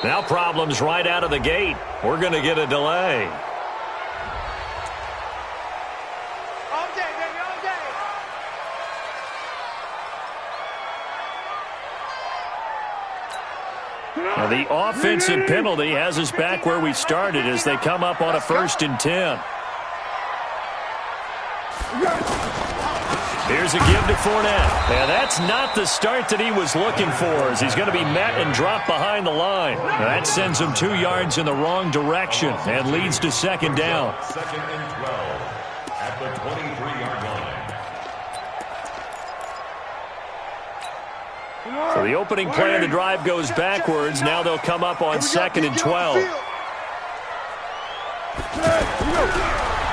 Now problems right out of the gate. We're going to get a delay. All day, baby, all day. Now the offensive penalty has us back where we started as they come up on a 1st and 10. Here's a give to Fournette. And that's not the start that he was looking for, as he's going to be met and dropped behind the line. That sends him 2 yards in the wrong direction and leads to 2nd down. 2nd and 12 at the 23-yard line. So the opening play of the drive goes backwards. Now they'll come up on 2nd and 12.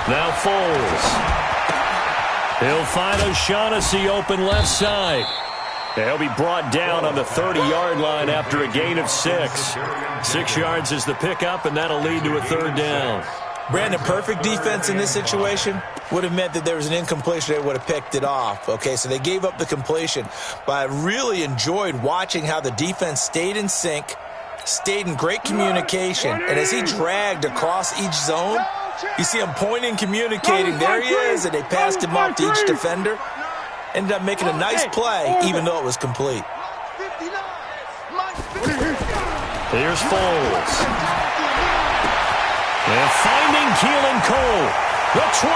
Now Foles. He'll find O'Shaughnessy open left side. He'll be brought down on the 30-yard line after a gain of 6. 6 yards is the pickup, and that'll lead to a 3rd down. Brandon, perfect defense in this situation would have meant that there was an incompletion. They would have picked it off. Okay, so they gave up the completion. But I really enjoyed watching how the defense stayed in sync, stayed in great communication. And as he dragged across each zone, you see him pointing, communicating. There he is, and they passed him up to each defender. Ended up making a nice play, even though it was complete. Here's Foles. And finding Keelan Cole. The 20,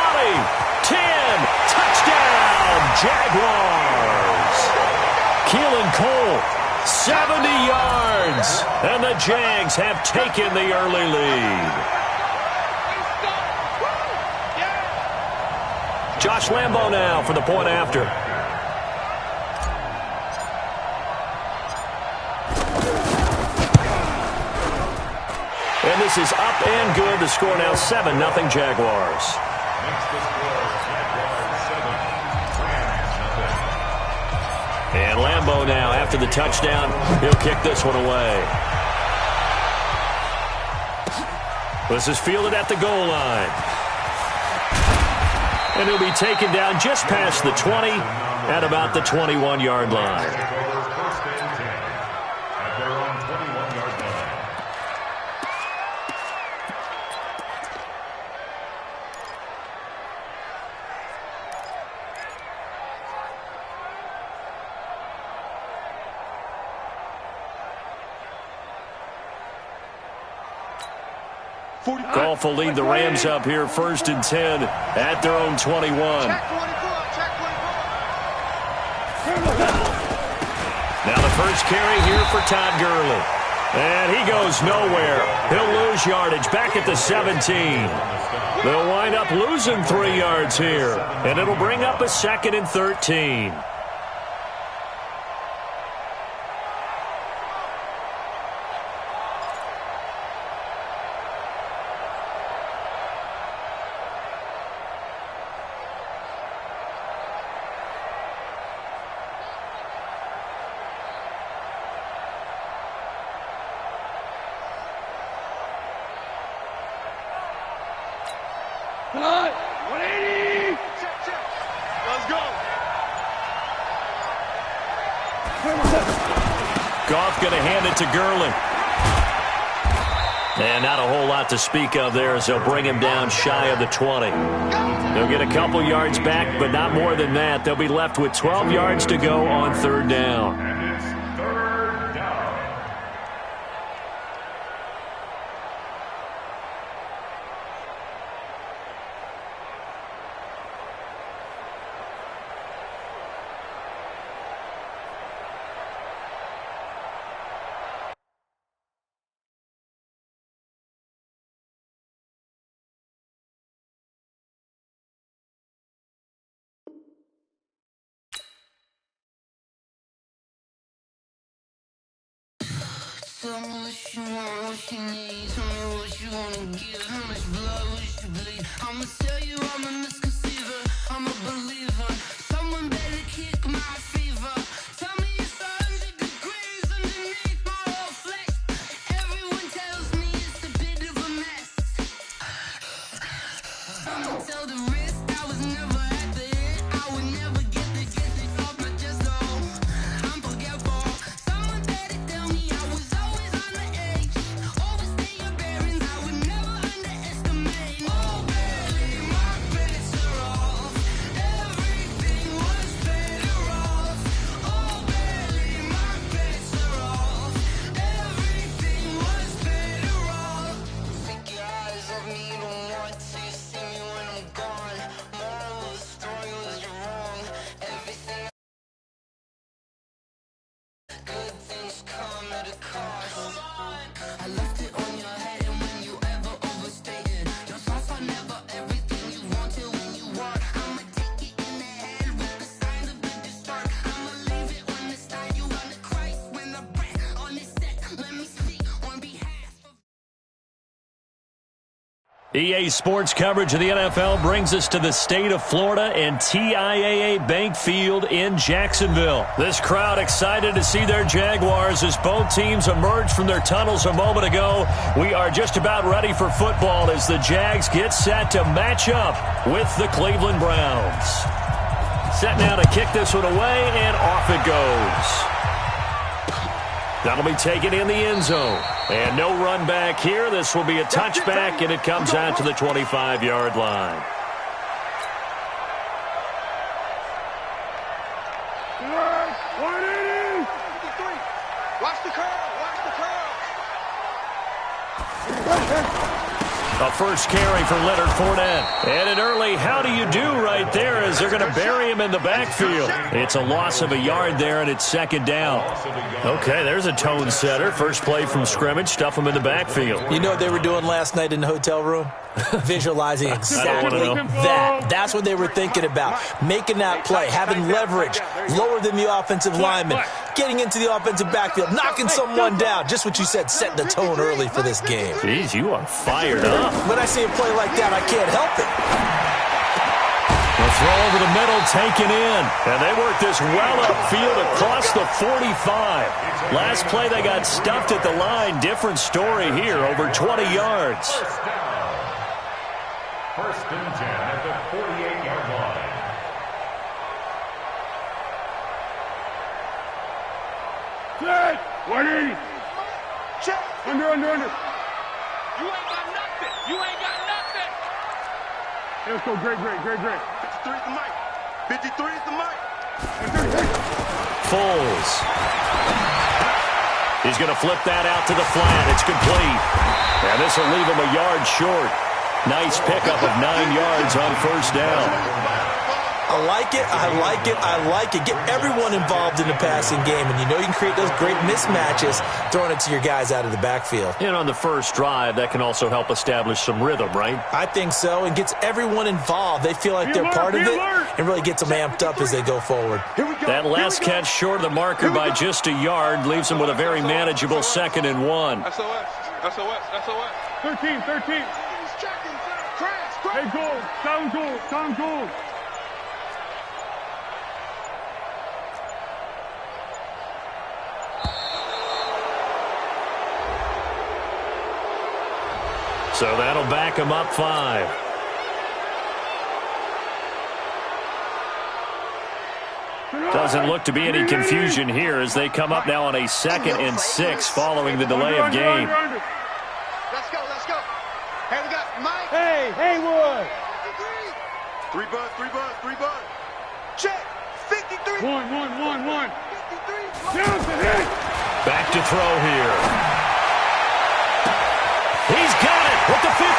10, touchdown, Jaguars. Keelan Cole, 70 yards. And the Jags have taken the early lead. Josh Lambo now for the point after. And this is up and good. The score now 7-0 Jaguars. And Lambo now after the touchdown. He'll kick this one away. This is fielded at the goal line. And he'll be taken down just past the 20 at about the 21-yard line. Goff will lead the Rams up here 1st and 10 at their own 21. Now the first carry here for Todd Gurley. And he goes nowhere. He'll lose yardage back at the 17. They'll wind up losing 3 yards here. And it'll bring up a 2nd and 13. Cut! 180! Check. Let's go. Goff going to hand it to Gurley. And not a whole lot to speak of there as they'll bring him down shy of the 20. They'll get a couple yards back, but not more than that. They'll be left with 12 yards to go on 3rd down. Tell me what you want, what you need. Tell me what you wanna give. How much blood would you bleed? I'ma tell you I'm a misconceiver. I'm a believer. Someone better kick my fever. Tell me it's 100 degrees underneath my whole flesh. Everyone tells me it's a bit of a mess. I'ma tell the risk I was never at the end. I would never get it off my chest though. I'm forgetful. Someone better tell me I was always on the edge. I left it on your head, and when you ever overstate it, your thoughts are never everything you wanted when you want. I'ma take it in the head with the signs of the distort. I'ma leave it on the side. You want the Christ when the breath on this set. Let me speak on behalf of. EA Sports coverage of the NFL brings us to the state of Florida and TIAA Bank Field in Jacksonville. This crowd excited to see their Jaguars as both teams emerged from their tunnels a moment ago. We are just about ready for football as the Jags get set to match up with the Cleveland Browns. Set now to kick this one away, and off it goes. That'll be taken in the end zone. And no run back here. This will be a touchback, and it comes out to the 25-yard line. Watch the curl. Watch the curl. A first carry for Leonard Fournette. And an early how do you do right there as they're going to bury him in the backfield. It's a loss of a yard there, and it's second down. Okay, there's a tone setter. First play from scrimmage, stuff him in the backfield. You know what they were doing last night in the hotel room? Visualizing exactly that. That's what they were thinking about. Making that play, having leverage, lower than the offensive lineman, getting into the offensive backfield, knocking someone down. Just what you said, setting the tone early for this game. Jeez, you are fired up. When I see a play like that, I can't help it. The throw over the middle, taken in. And they work this well upfield across the 45. Last play, they got stuffed at the line. Different story here, over 20 yards. First and 10 at the 48-yard line. Check. 180. Check. Under. You ain't got nothing. You ain't got nothing. Hey, let's go. Great. 53 is the mic. 53 is the mic. Foles. He's going to flip that out to the flat. It's complete. And this will leave him a yard short. Nice pickup of 9 yards on first down. I like it. Get everyone involved in the passing game, and you know you can create those great mismatches throwing it to your guys out of the backfield. And on the first drive, that can also help establish some rhythm, right? I think so, and gets everyone involved. They feel like they're part of it, and really gets them amped up as they go forward. That last catch short of the marker by just a yard leaves them with a very manageable 2nd and 1. SOS. 13. Hey, goal. Sound goal. So that'll back him up 5. Doesn't look to be any confusion here as they come up now on a 2nd and 6 following the delay of game. Let's go. Hey, we got Mike. Hey, Haywood. 3 bud. Check. 53. 1. 53. Back to throw here. He's got it with the 15.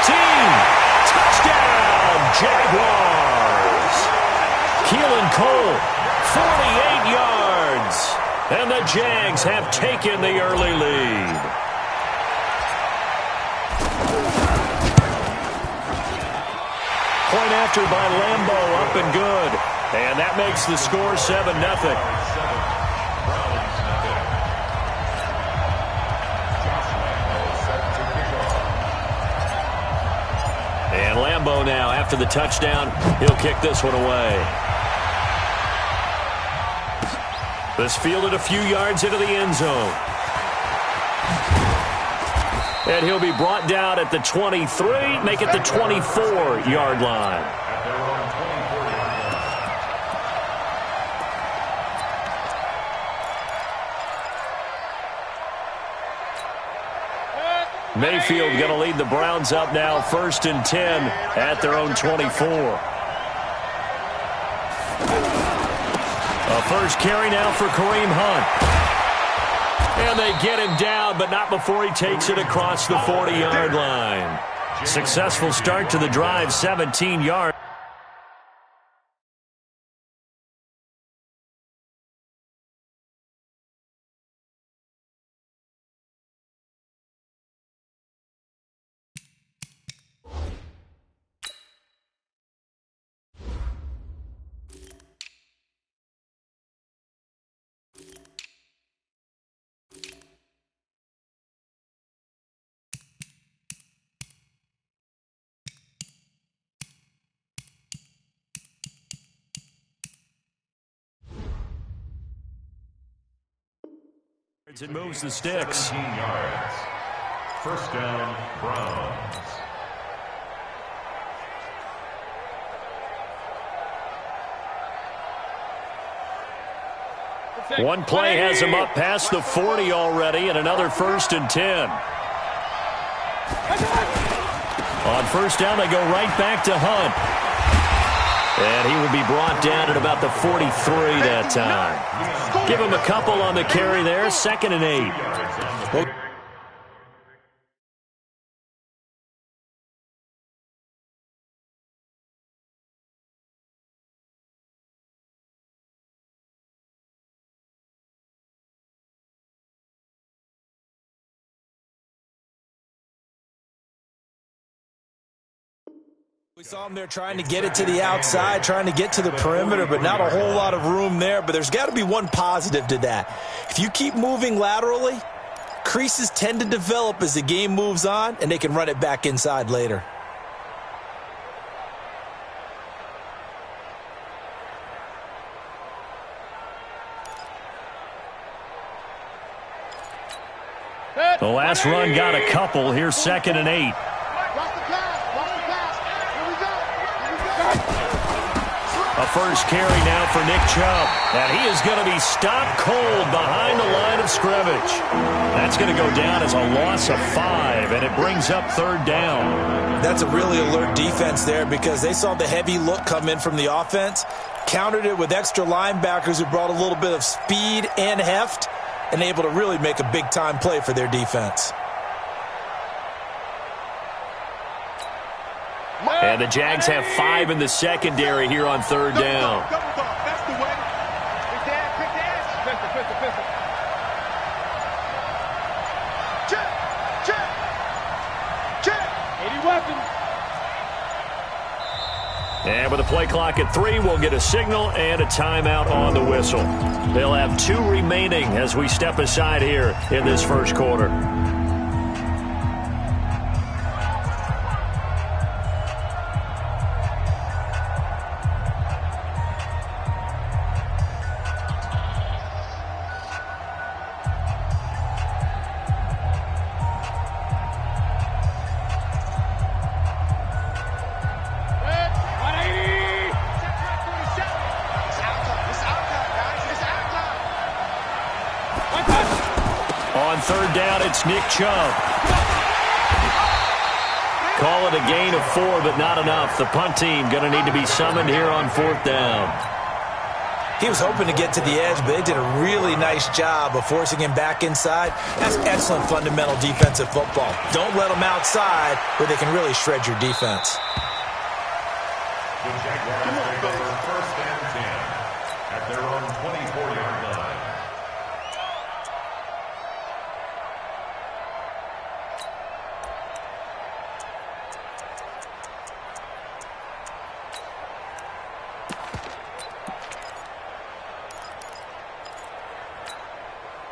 Touchdown, Jaguars. Keelan Cole, 48 yards. And the Jags have taken the early lead. Point after by Lambo, up and good. And that makes the score 7-0. And Lambo now, after the touchdown, he'll kick this one away. This fielded a few yards into the end zone. And he'll be brought down at the 23, make it the 24-yard line. Mayfield going to lead the Browns up now, 1st and 10 at their own 24. A first carry now for Kareem Hunt. And they get him down, but not before he takes it across the 40-yard line. Successful start to the drive, 17 yards. It moves the sticks. 17 yards. First down, Browns. One play has him up past the 40 already, and another 1st and 10. On first down, they go right back to Hunt. And he will be brought down at about the 43 that time. Give him a couple on the carry there, 2nd and 8. We saw him there trying to get it to the outside, trying to get to the perimeter, but not a whole lot of room there. But there's got to be one positive to that. If you keep moving laterally, creases tend to develop as the game moves on, and they can run it back inside later. The last run got a couple. Here's 2nd and 8. A first carry now for Nick Chubb. And he is going to be stopped cold behind the line of scrimmage. That's going to go down as a loss of 5, and it brings up 3rd down. That's a really alert defense there because they saw the heavy look come in from the offense, countered it with extra linebackers who brought a little bit of speed and heft, and able to really make a big-time play for their defense. And the Jags have 5 in the secondary here on 3rd down. That's the way. Pick the ass. Pistol. Check. 80 weapons. And with a play clock at 3, we'll get a signal and a timeout on the whistle. They'll have 2 remaining as we step aside here in this first quarter. On 3rd down, it's Nick Chubb. Call it a gain of 4, but not enough. The punt team going to need to be summoned here on 4th down. He was hoping to get to the edge, but they did a really nice job of forcing him back inside. That's excellent fundamental defensive football. Don't let them outside where they can really shred your defense. The Jaguars take over 1st and 10 at their own 24-yard line.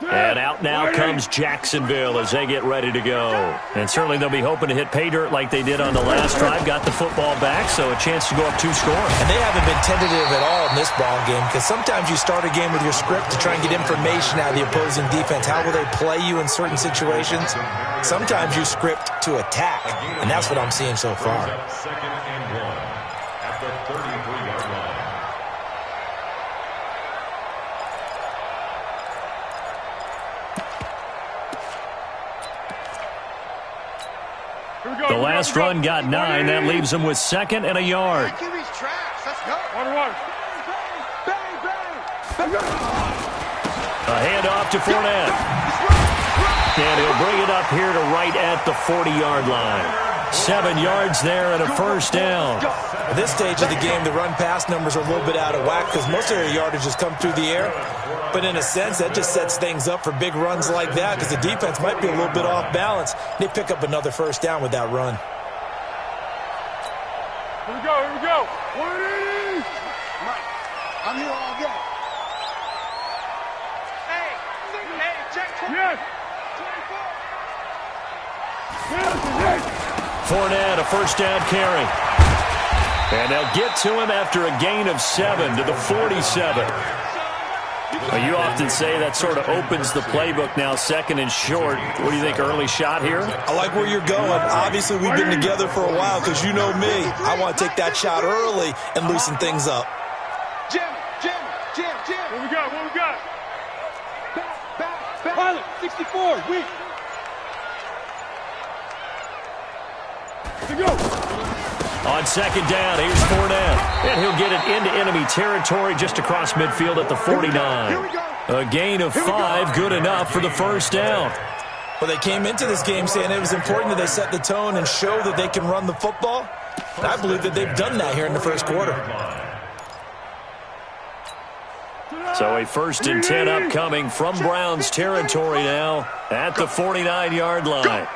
And out now comes Jacksonville as they get ready to go. And certainly they'll be hoping to hit pay dirt like they did on the last drive. Got the football back, so a chance to go up 2 scores. And they haven't been tentative at all in this ball game because sometimes you start a game with your script to try and get information out of the opposing defense. How will they play you in certain situations? Sometimes you script to attack, and that's what I'm seeing so far. 2nd and 1 at the 33-yard line. The last run got 9. That leaves them with 2nd and a yard. QB's trash. Let's go. Water. A handoff to Fournette. And he'll bring it up here to right at the 40-yard line. 7 yards there and a first down. At this stage of the game, the run-pass numbers are a little bit out of whack because most of their yardage has come through the air. But in a sense, that just sets things up for big runs like that because the defense might be a little bit off balance. They pick up another first down with that run. Here we go. 180. I'm here all day. Hey, check. Yes. 24. Fournette, a first down carry. And they'll get to him after a gain of 7 to the 47. Well, you often say that sort of opens the playbook now, second and short. What do you think, early shot here? I like where you're going. Obviously, we've been together for a while because you know me. I want to take that shot early and loosen things up. Jim. What we got? Back. Pilot, 64, weak. Let's go. On second down, here's Fournette. And he'll get it into enemy territory just across midfield at the 49. A gain of 5, good enough for the first down. Well, they came into this game saying it was important that they set the tone and show that they can run the football. And I believe that they've done that here in the first quarter. So a 1st and 10 upcoming from Browns territory now at the 49-yard line.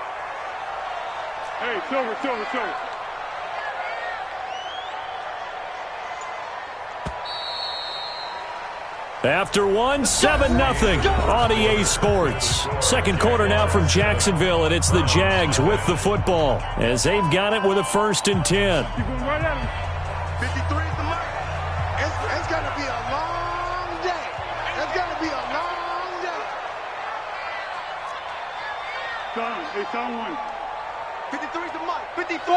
Hey, Silver. After 7-0 on EA Sports. Second quarter now from Jacksonville, and it's the Jags with the football as they've got it with a 1st and 10. Keep going right at him. 53 is the mark. It's going to be a long day. It's going to be a long day. Sound 1. 53 is the mark. 55.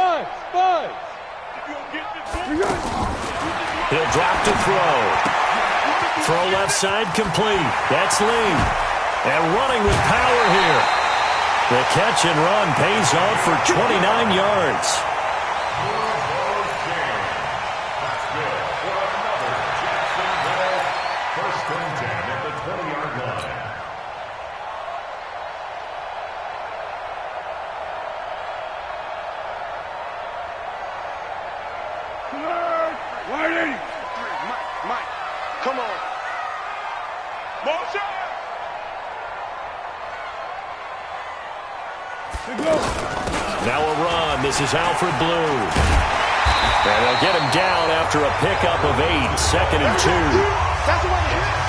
He'll drop to throw. Throw left side complete. That's Lee. And running with power here. The catch and run pays off for 29 yards. That's good for another Jacksonville 1st and 10 at the 20-yard line. Whitey. Mike. Come on. Motion. Now a run. This is Alfred Blue. And they'll get him down after a pickup of 8. 2nd and 2.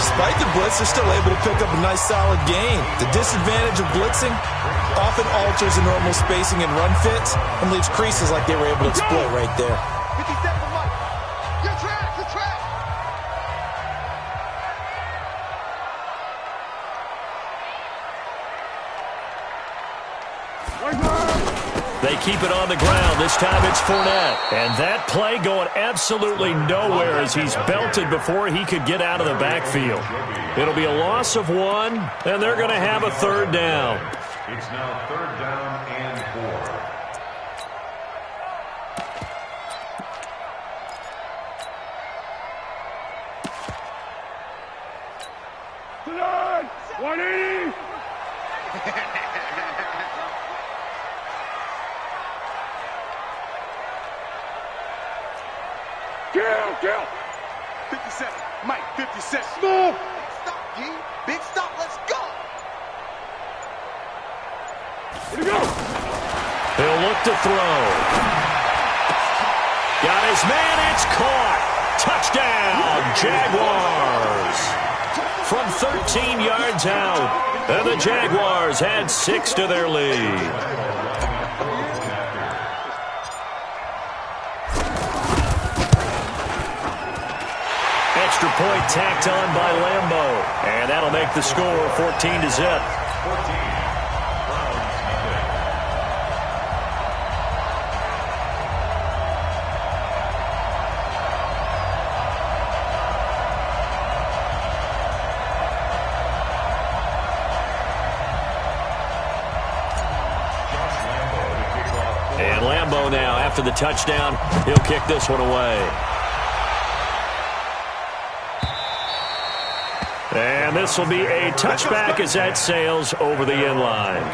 Despite the blitz, they're still able to pick up a nice, solid gain. The disadvantage of blitzing often alters the normal spacing and run fits and leaves creases like they were able to exploit right there. 57 Mike. Your track. They keep it on the ground. This time it's Fournette. And that play going absolutely nowhere as he's belted before he could get out of the backfield. It'll be a loss of 1, and they're going to have a 3rd down. It's now 3rd down and 4. 180. Kill. 57. Mike, 57. Small. Stop, G. Big stop. Let's go. Here we go. He'll look to throw. Got his man. It's caught. Touchdown, Jaguars. From 13 yards out. And the Jaguars had 6 to their lead. Extra point tacked on by Lambo. And that'll make the score 14-0. And Lambo now, after the touchdown, he'll kick this one away. And this will be a touchback as that sails over the end line.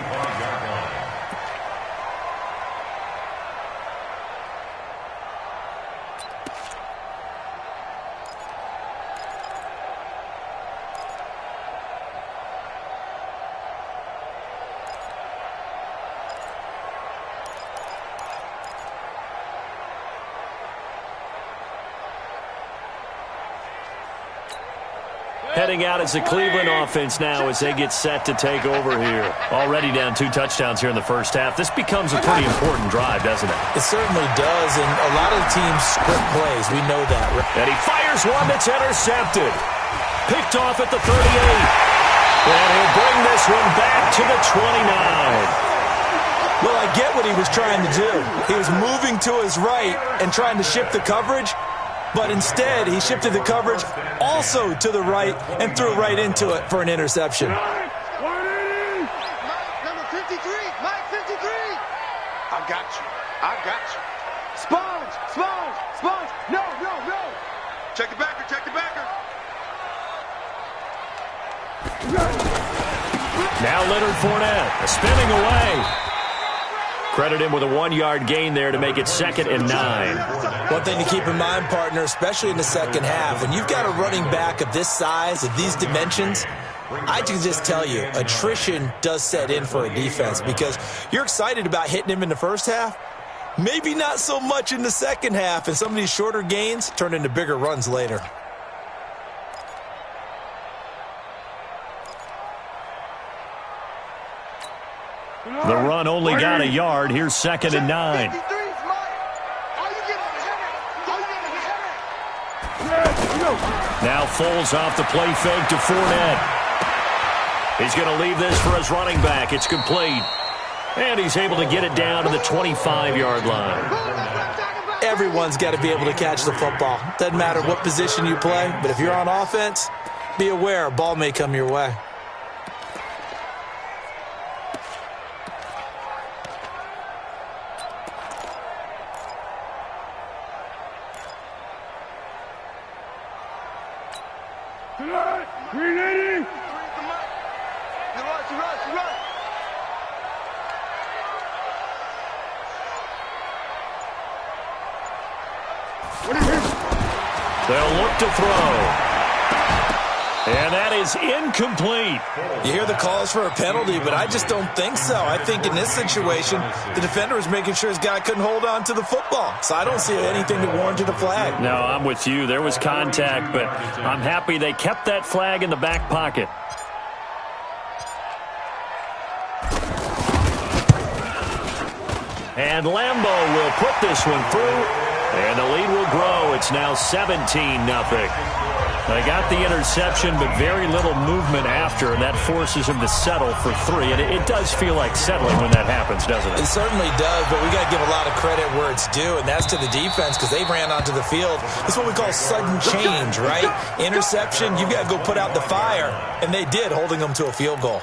Heading out as the Cleveland offense now as they get set to take over here. Already down 2 touchdowns here in the first half. This becomes a pretty important drive, doesn't it? It certainly does, and a lot of the teams script plays. We know that. And he fires one that's intercepted. picked off at the 38. And he'll bring this one back to the 29. Well, I get what he was trying to do. He was moving to his right and trying to shift the coverage, but instead he shifted the coverage also to the right and threw right into it for an interception. Number 53, Mike 53. I got you. I got you. Sponge, sponge, sponge. No, no, no. Check the backer, check the backer. Now Leonard Fournette, spinning away. Credit him with a 1-yard gain there to make it 2nd and 9. One thing to keep in mind, partner, especially in the second half, when you've got a running back of this size, of these dimensions, I can just tell you, attrition does set in for a defense because you're excited about hitting him in the first half, maybe not so much in the second half, and some of these shorter gains turn into bigger runs later. The run only got a yard. Here's 2nd and 9. Now Foles off the play fake to Fournette. He's going to leave this for his running back. It's complete. And he's able to get it down to the 25-yard line. Everyone's got to be able to catch the football. Doesn't matter what position you play, but if you're on offense, be aware a ball may come your way. They'll look to throw. And that is incomplete. You hear the calls for a penalty, but I just don't think so. I think in this situation, the defender was making sure his guy couldn't hold on to the football. So I don't see anything that warranted a flag. No, I'm with you. There was contact, but I'm happy they kept that flag in the back pocket. And Lambeau will put this one through, and the lead will grow. It's now 17-0. They got the interception, but very little movement after, and that forces him to settle for 3. And it does feel like settling when that happens, doesn't it? It certainly does, but we got to give a lot of credit where it's due, and that's to the defense because they ran onto the field. It's what we call sudden change, right? Interception, you've got to go put out the fire, and they did, holding them to a field goal.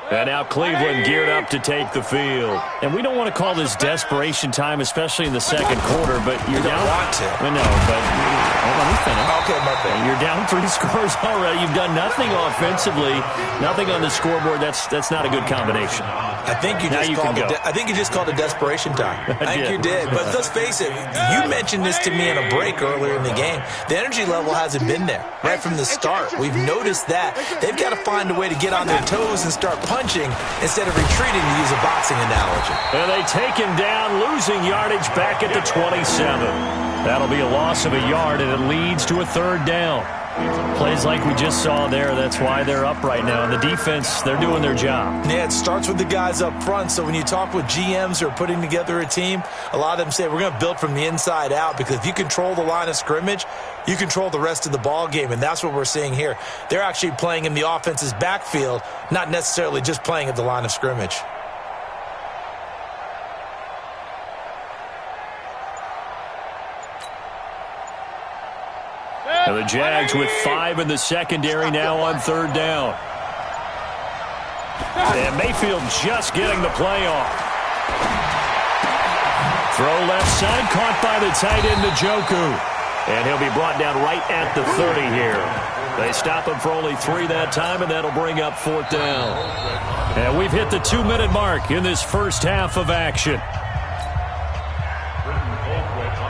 And now Cleveland geared up to take the field. And we don't want to call this desperation time, especially in the second quarter, but you're down. Want to. I know, but let me finish. Okay, my bad. You're down 3 scores already. You've done nothing offensively, nothing on the scoreboard. That's not a good combination. I think you just called it desperation time. I think you did. But let's face it, you mentioned this to me in a break earlier in the game. The energy level hasn't been there right from the start. We've noticed that. They've got to find a way to get on their toes and start punching instead of retreating, to use a boxing analogy. And they take him down, losing yardage back at the 27. That'll be a loss of a yard, and it leads to a 3rd down. Plays like we just saw there. That's why they're up right now. And the defense, they're doing their job. Yeah, it starts with the guys up front. So when you talk with GMs who are putting together a team, a lot of them say we're going to build from the inside out, because if you control the line of scrimmage, you control the rest of the ball game. And that's what we're seeing here. They're actually playing in the offense's backfield, not necessarily just playing at the line of scrimmage. And the Jags with 5 in the secondary now on 3rd down. And Mayfield just getting the play off. Throw left side, caught by the tight end, Njoku. And he'll be brought down right at the 30 here. They stop him for only 3 that time, and that'll bring up 4th down. And we've hit the 2-minute mark in this first half of action.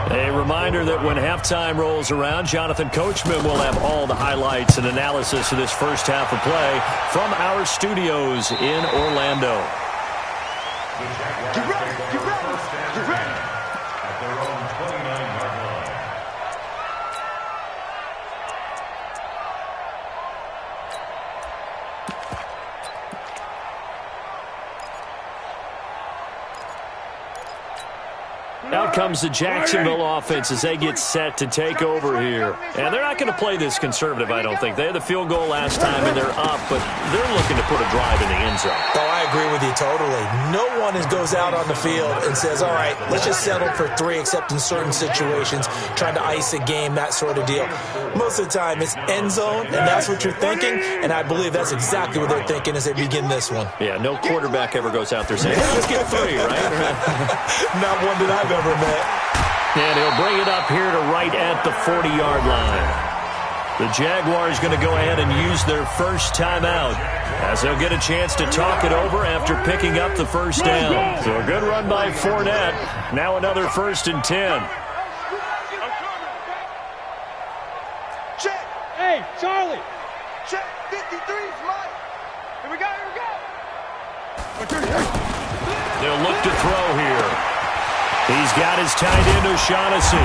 A reminder that when halftime rolls around, Jonathan Coachman will have all the highlights and analysis of this first half of play from our studios in Orlando. At their own 29-yard line. comes the Jacksonville offense as they get set to take over here. And they're not going to play this conservative, I don't think. They had the field goal last time, and they're up, but they're looking to put a drive in the end zone. Oh, I agree with you totally. No one goes out on the field and says, all right, let's just settle for 3, except in certain situations, trying to ice a game, that sort of deal. Most of the time, it's end zone, and that's what you're thinking, and I believe that's exactly what they're thinking as they begin this one. Yeah, no quarterback ever goes out there saying, hey, let's get 3, right? Not one that I've ever met. And he'll bring it up here to right at the 40-yard line. The Jaguars going to go ahead and use their first timeout as they'll get a chance to talk it over after picking up the first down. So a good run by Fournette. Now another 1st and 10. Check. Hey, Charlie. Check. 53's Mike. Here we go, here we go. They'll look to throw here. He's got his tight end, O'Shaughnessy.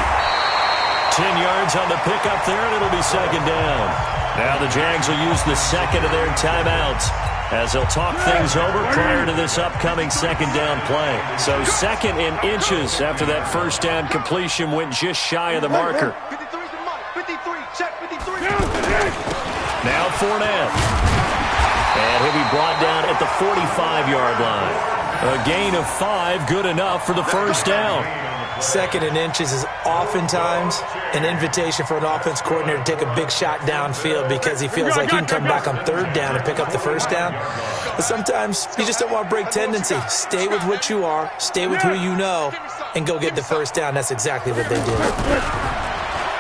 10 yards on the pickup there, and it'll be 2nd down. Now the Jags will use the second of their timeouts as they'll talk things over prior to this upcoming 2nd down play. So 2nd and inches after that 1st down completion went just shy of the marker. 53's the Mike. 53. Check 53. Now Fournette. And he'll be brought down at the 45-yard line. A gain of 5, good enough for the 1st down. 2nd and inches is oftentimes an invitation for an offense coordinator to take a big shot downfield because he feels like he can come back on 3rd down and pick up the 1st down. But sometimes you just don't want to break tendency. Stay with what you are, stay with who you know, and go get the 1st down. That's exactly what they did.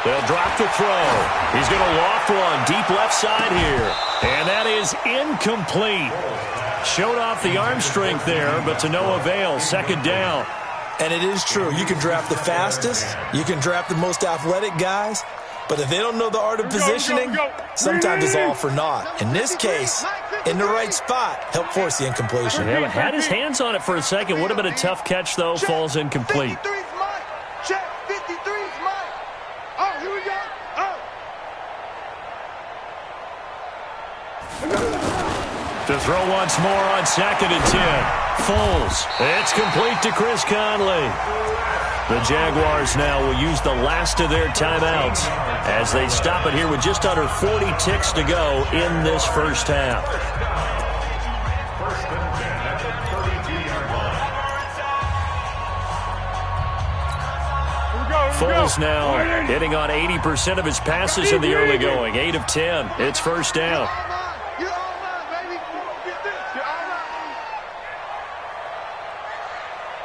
They'll drop the throw. He's going to loft one deep left side here. And that is incomplete. Showed off the arm strength there, but to no avail. 2nd down. And it is true. You can draft the fastest. You can draft the most athletic guys. But if they don't know the art of positioning, sometimes it's all for naught. In this case, in the right spot, help force the incompletion. Yeah, but had his hands on it for a second. Would have been a tough catch, though. Falls incomplete. 53's Mike. Check. 53's Mike. Oh, here we go. To throw once more on 2nd and 10. Foles. It's complete to Chris Conley. The Jaguars now will use the last of their timeouts as they stop it here with just under 40 ticks to go in this 1st half. 1st and 10 at the 32-yard line. Foles now hitting on 80% of his passes in the early going. 8 of 10. It's 1st down.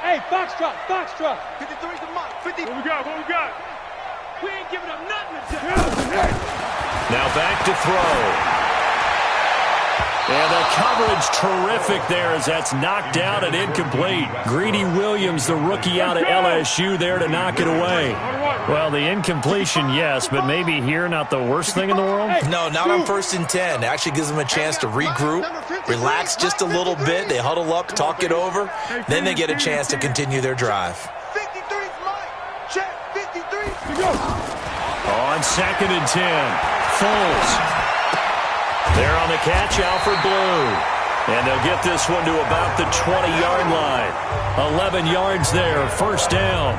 Hey, Foxtrot. 53's the Mike. 50. What we got? We ain't giving up nothing today. Now back to throw. And the coverage terrific there as that's knocked down and incomplete. Greedy Williams, the rookie out of LSU, there to knock it away. Well, the incompletion, yes, but maybe here not the worst thing in the world? No, not on 1st and 10. It actually gives them a chance to regroup, relax just a little bit. They huddle up, talk it over. Then they get a chance to continue their drive. 53's Mike. Check. 53. On 2nd and 10, Foles. There on the catch, Alfred Blue. And they'll get this one to about the 20-yard line. 11 yards there, 1st down.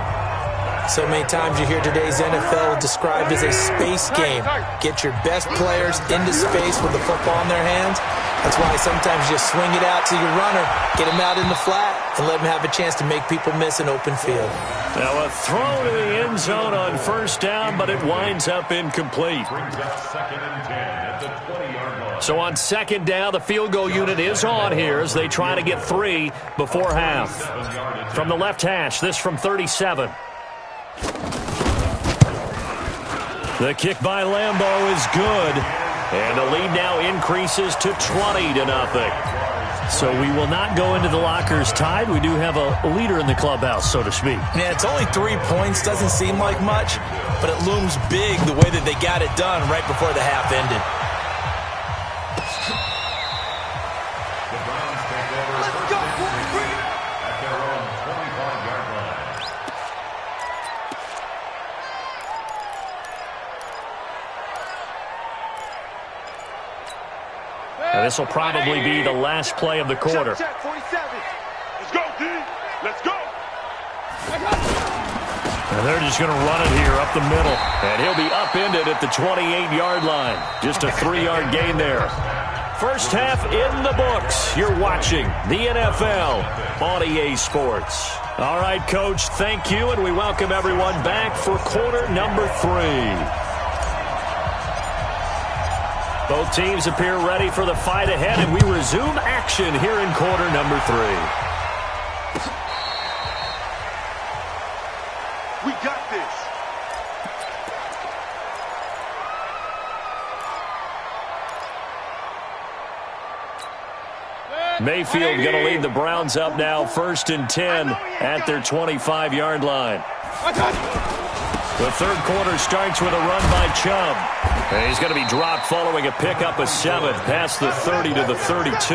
So many times you hear today's NFL described as a space game. Get your best players into space with the football in their hands. That's why sometimes you just swing it out to your runner, get him out in the flat, and let him have a chance to make people miss an open field. Now a throw to the end zone on 1st down, but it winds up incomplete. Brings up 2nd and 10 at the 20-yard line. So on 2nd down, the field goal unit is on here as they try to get 3 before half. From the left hash, this from 37. The kick by Lambeau is good. And the lead now increases to 20-0. So we will not go into the lockers tied. We do have a leader in the clubhouse, so to speak. Yeah, it's only 3 points. Doesn't seem like much, but it looms big the way that they got it done right before the half ended. The Browns take over first and 10 at their own 25-yard line. And this will probably be the last play of the quarter. Check, 47. Let's go, D. Let's go. And they're just going to run it here up the middle. And he'll be upended at the 28-yard line. Just a 3-yard gain there. First half in the books. You're watching the NFL on EA Sports. All right, Coach, thank you, and we welcome everyone back for quarter number 3. Both teams appear ready for the fight ahead, and we resume action here in quarter number 3. We got this. Mayfield going to lead the Browns up now, 1st and 10 at their 25-yard line. The third quarter starts with a run by Chubb. And he's going to be dropped following a pickup of 7 past the 30 to the 32.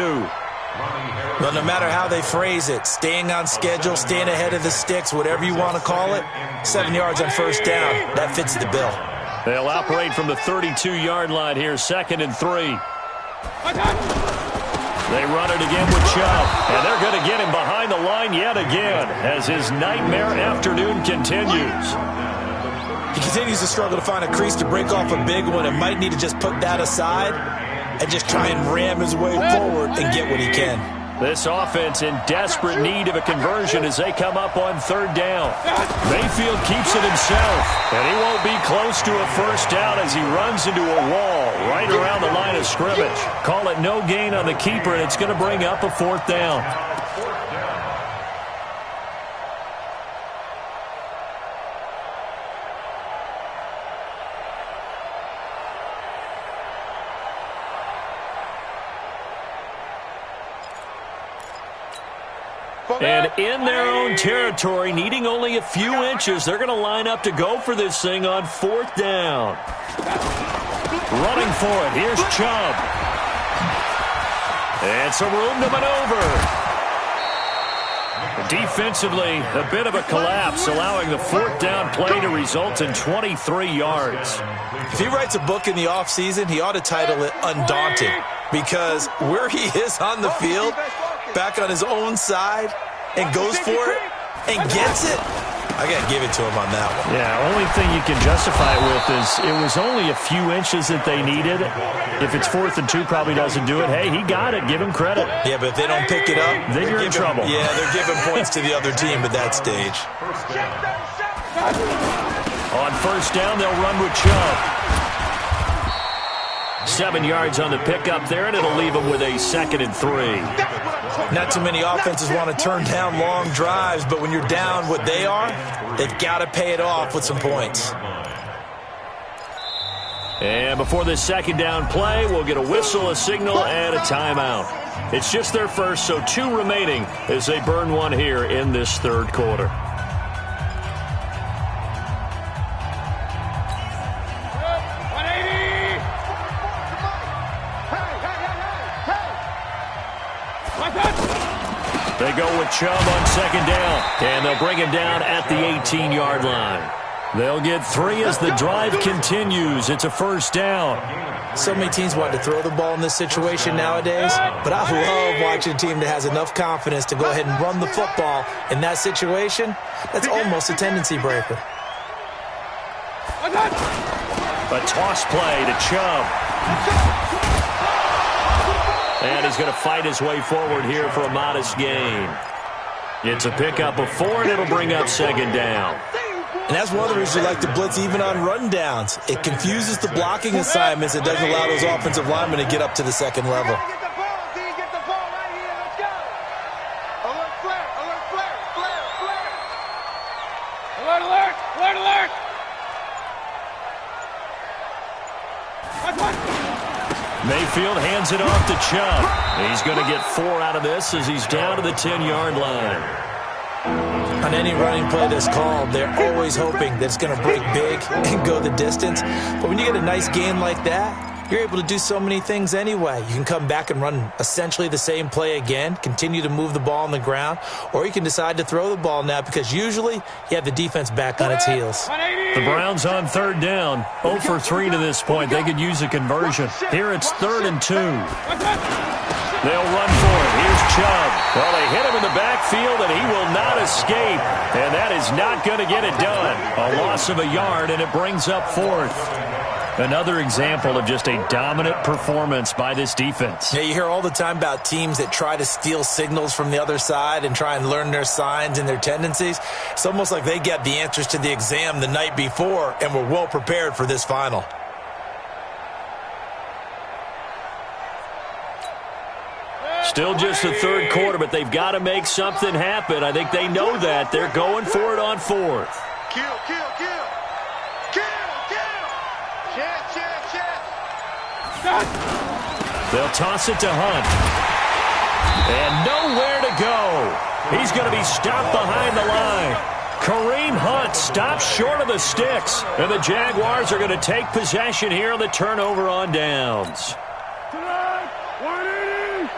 Well, no matter how they phrase it, staying on schedule, staying ahead of the sticks, whatever you want to call it, 7 yards on first down, that fits the bill. They'll operate from the 32-yard line here, 2nd and 3. They run it again with Chubb, and they're going to get him behind the line yet again as his nightmare afternoon continues. He continues to struggle to find a crease to break off a big one and might need to just put that aside and just try and ram his way forward and get what he can. This offense in desperate need of a conversion as they come up on 3rd down. Mayfield keeps it himself, and he won't be close to a first down as he runs into a wall right around the line of scrimmage. Call it no gain on the keeper, and it's going to bring up a 4th down. And in their own territory, needing only a few inches, they're going to line up to go for this thing on 4th down. Running for it, here's Chubb. And some room to maneuver. Defensively, a bit of a collapse, allowing the 4th down play to result in 23 yards. If he writes a book in the offseason, he ought to title it Undaunted, because where he is on the field, back on his own side, and goes for it and gets it, I got to give it to him on that one. Yeah, only thing you can justify it with is it was only a few inches that they needed. If it's 4th and 2, probably doesn't do it. Hey, he got it. Give him credit. Yeah, but if they don't pick it up, then you're in trouble. Yeah, they're giving points to the other team at that stage. On 1st down, they'll run with Chubb. 7 yards on the pickup there, and it'll leave them with a 2nd and 3. Not too many offenses want to turn down long drives, but when you're down what they are, they've got to pay it off with some points. And before this 2nd down play, we'll get a whistle, a signal, and a timeout. It's just their first, so 2 remaining as they burn one here in this 3rd quarter. They go with Chubb on 2nd down, and they'll bring him down at the 18-yard line. They'll get 3 as the drive continues. It's a 1st down. So many teams want to throw the ball in this situation nowadays, but I love watching a team that has enough confidence to go ahead and run the football in that situation. That's almost a tendency breaker. A toss play to Chubb. And he's going to fight his way forward here for a modest gain. It's a pickup of 4, and it'll bring up 2nd down. And that's one of the reasons we like to blitz even on run downs. It confuses the blocking assignments. It doesn't allow those offensive linemen to get up to the 2nd level. Mayfield hands it off to Chubb. He's going to get 4 out of this as he's down to the 10-yard line. On any running play that's called, they're always hoping that it's going to break big and go the distance. But when you get a nice gain like that, you're able to do so many things anyway. You can come back and run essentially the same play again, continue to move the ball on the ground, or you can decide to throw the ball now because usually you have the defense back on its heels. The Browns on 3rd down, 0 for 3 to this point. They could use a conversion. Here it's 3rd and 2. They'll run for it. Here's Chubb. Well, they hit him in the backfield, and he will not escape. And that is not going to get it done. A loss of a yard, and it brings up fourth. Another example of just a dominant performance by this defense. Yeah, you hear all the time about teams that try to steal signals from the other side and try and learn their signs and their tendencies. It's almost like they got the answers to the exam the night before and were well prepared for this final. Still just the third quarter, but they've got to make something happen. I think they know that. They're going for it on fourth. Kill, kill, kill. Kill, kill. Check. They'll toss it to Hunt. And nowhere to go. He's going to be stopped behind the line. Kareem Hunt stops short of the sticks. And the Jaguars are going to take possession here on the turnover on downs. Tonight, 180.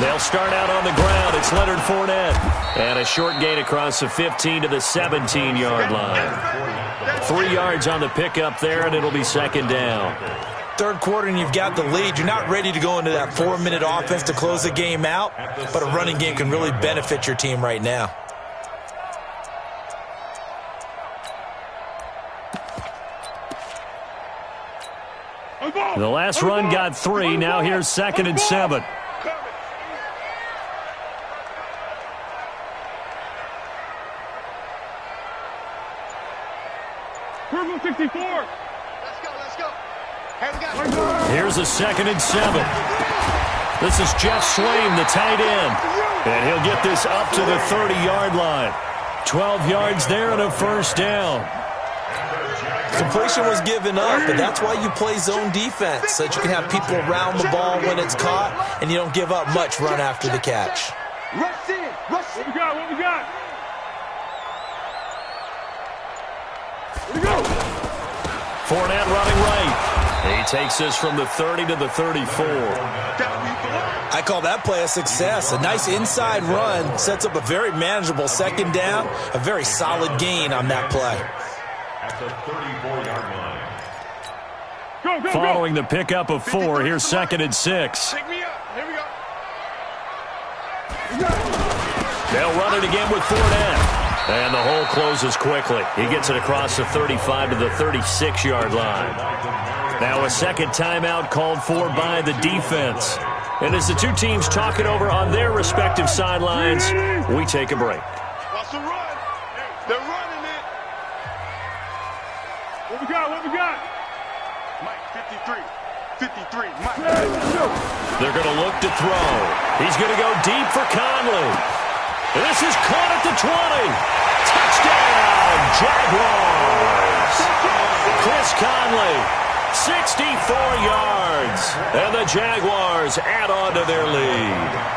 They'll start out on the ground. It's Leonard Fournette. And a short gain across the 15 to the 17-yard line. 3 yards on the pickup there, and it'll be second down. Third quarter, and you've got the lead. You're not ready to go into that 4-minute offense to close the game out, but a running game can really benefit your team right now. The last run got 3. Now here's 2nd and 7. Purple 64. Let's go. Here's a 2nd and 7. This is Jeff Swain, the tight end. And he'll get this up to the 30-yard line. 12 yards there and a first down. Completion was given up, but that's why you play zone defense, so that you can have people around the ball when it's caught, and you don't give up much run after the catch. Rush in. What we got? Here we go. Fournette running right. He takes this from the 30 to the 34. I call that play a success. A nice inside run sets up a very manageable second down, a very solid gain on that play. At the 34-yard line. Go. Following the pickup of 4, here's 2nd and 6. Pick me up. Here we go. They'll run it again with Fournette. And the hole closes quickly. He gets it across the 35 to the 36-yard line. Now a second timeout called for by the defense. And as the two teams talk it over on their respective sidelines, we take a break. Watch the run. They're running it. What we got? Mike, 53, Mike. They're going to look to throw. He's going to go deep for Conley. This is caught at the 20. Touchdown, Jaguars. Chris Conley, 64 yards. And the Jaguars add on to their lead.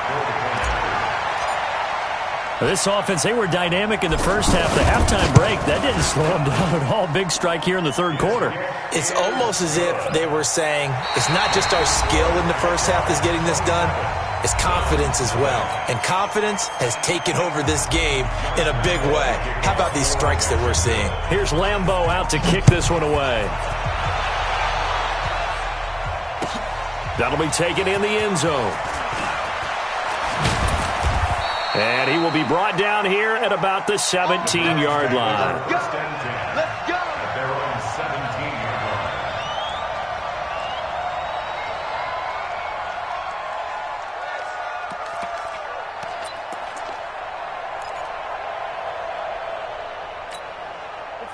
This offense, they were dynamic in the first half. The halftime break, that didn't slow them down at all. Big strike here in the third quarter. It's almost as if they were saying, it's not just our skill in the first half that's getting this done, it's confidence as well. And confidence has taken over this game in a big way. How about these strikes that we're seeing? Here's Lambeau out to kick this one away. That'll be taken in the end zone. And he will be brought down here at about the 17-yard line. Let's go. At their own 17-yard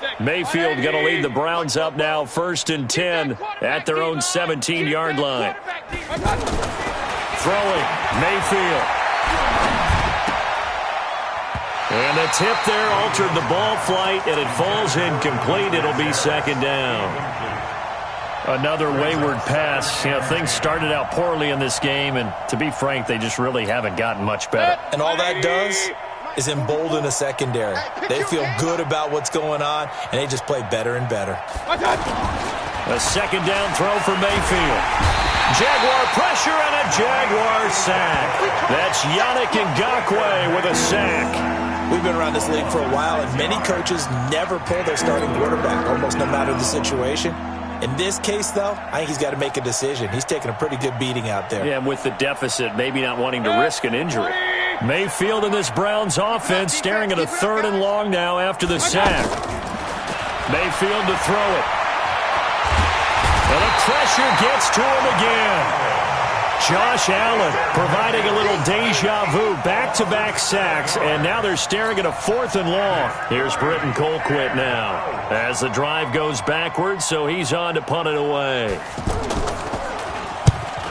line. Mayfield going to lead the Browns up now, 1st and 10 at their own 17-yard line. Throwing, Mayfield. And the tip there altered the ball flight, and it falls incomplete. It'll be second down. Another wayward pass. You know, things started out poorly in this game, and to be frank, they just really haven't gotten much better. And all that does is embolden a secondary. They feel good about what's going on, and they just play better and better. A second down throw for Mayfield. Jaguar pressure and a Jaguar sack. That's Yannick Ngakoue with a sack. We've been around this league for a while, and many coaches never pull their starting quarterback, almost no matter the situation. In this case, though, I think he's got to make a decision. He's taking a pretty good beating out there. Yeah, and with the deficit, maybe not wanting to risk an injury. Mayfield in this Browns offense staring at a 3rd and long now after the sack. Mayfield to throw it. And the pressure gets to him again. Josh Allen providing a little deja vu, back-to-back sacks, and now they're staring at a 4th and long. Here's Britton Colquitt now as the drive goes backwards, so he's on to punt it away.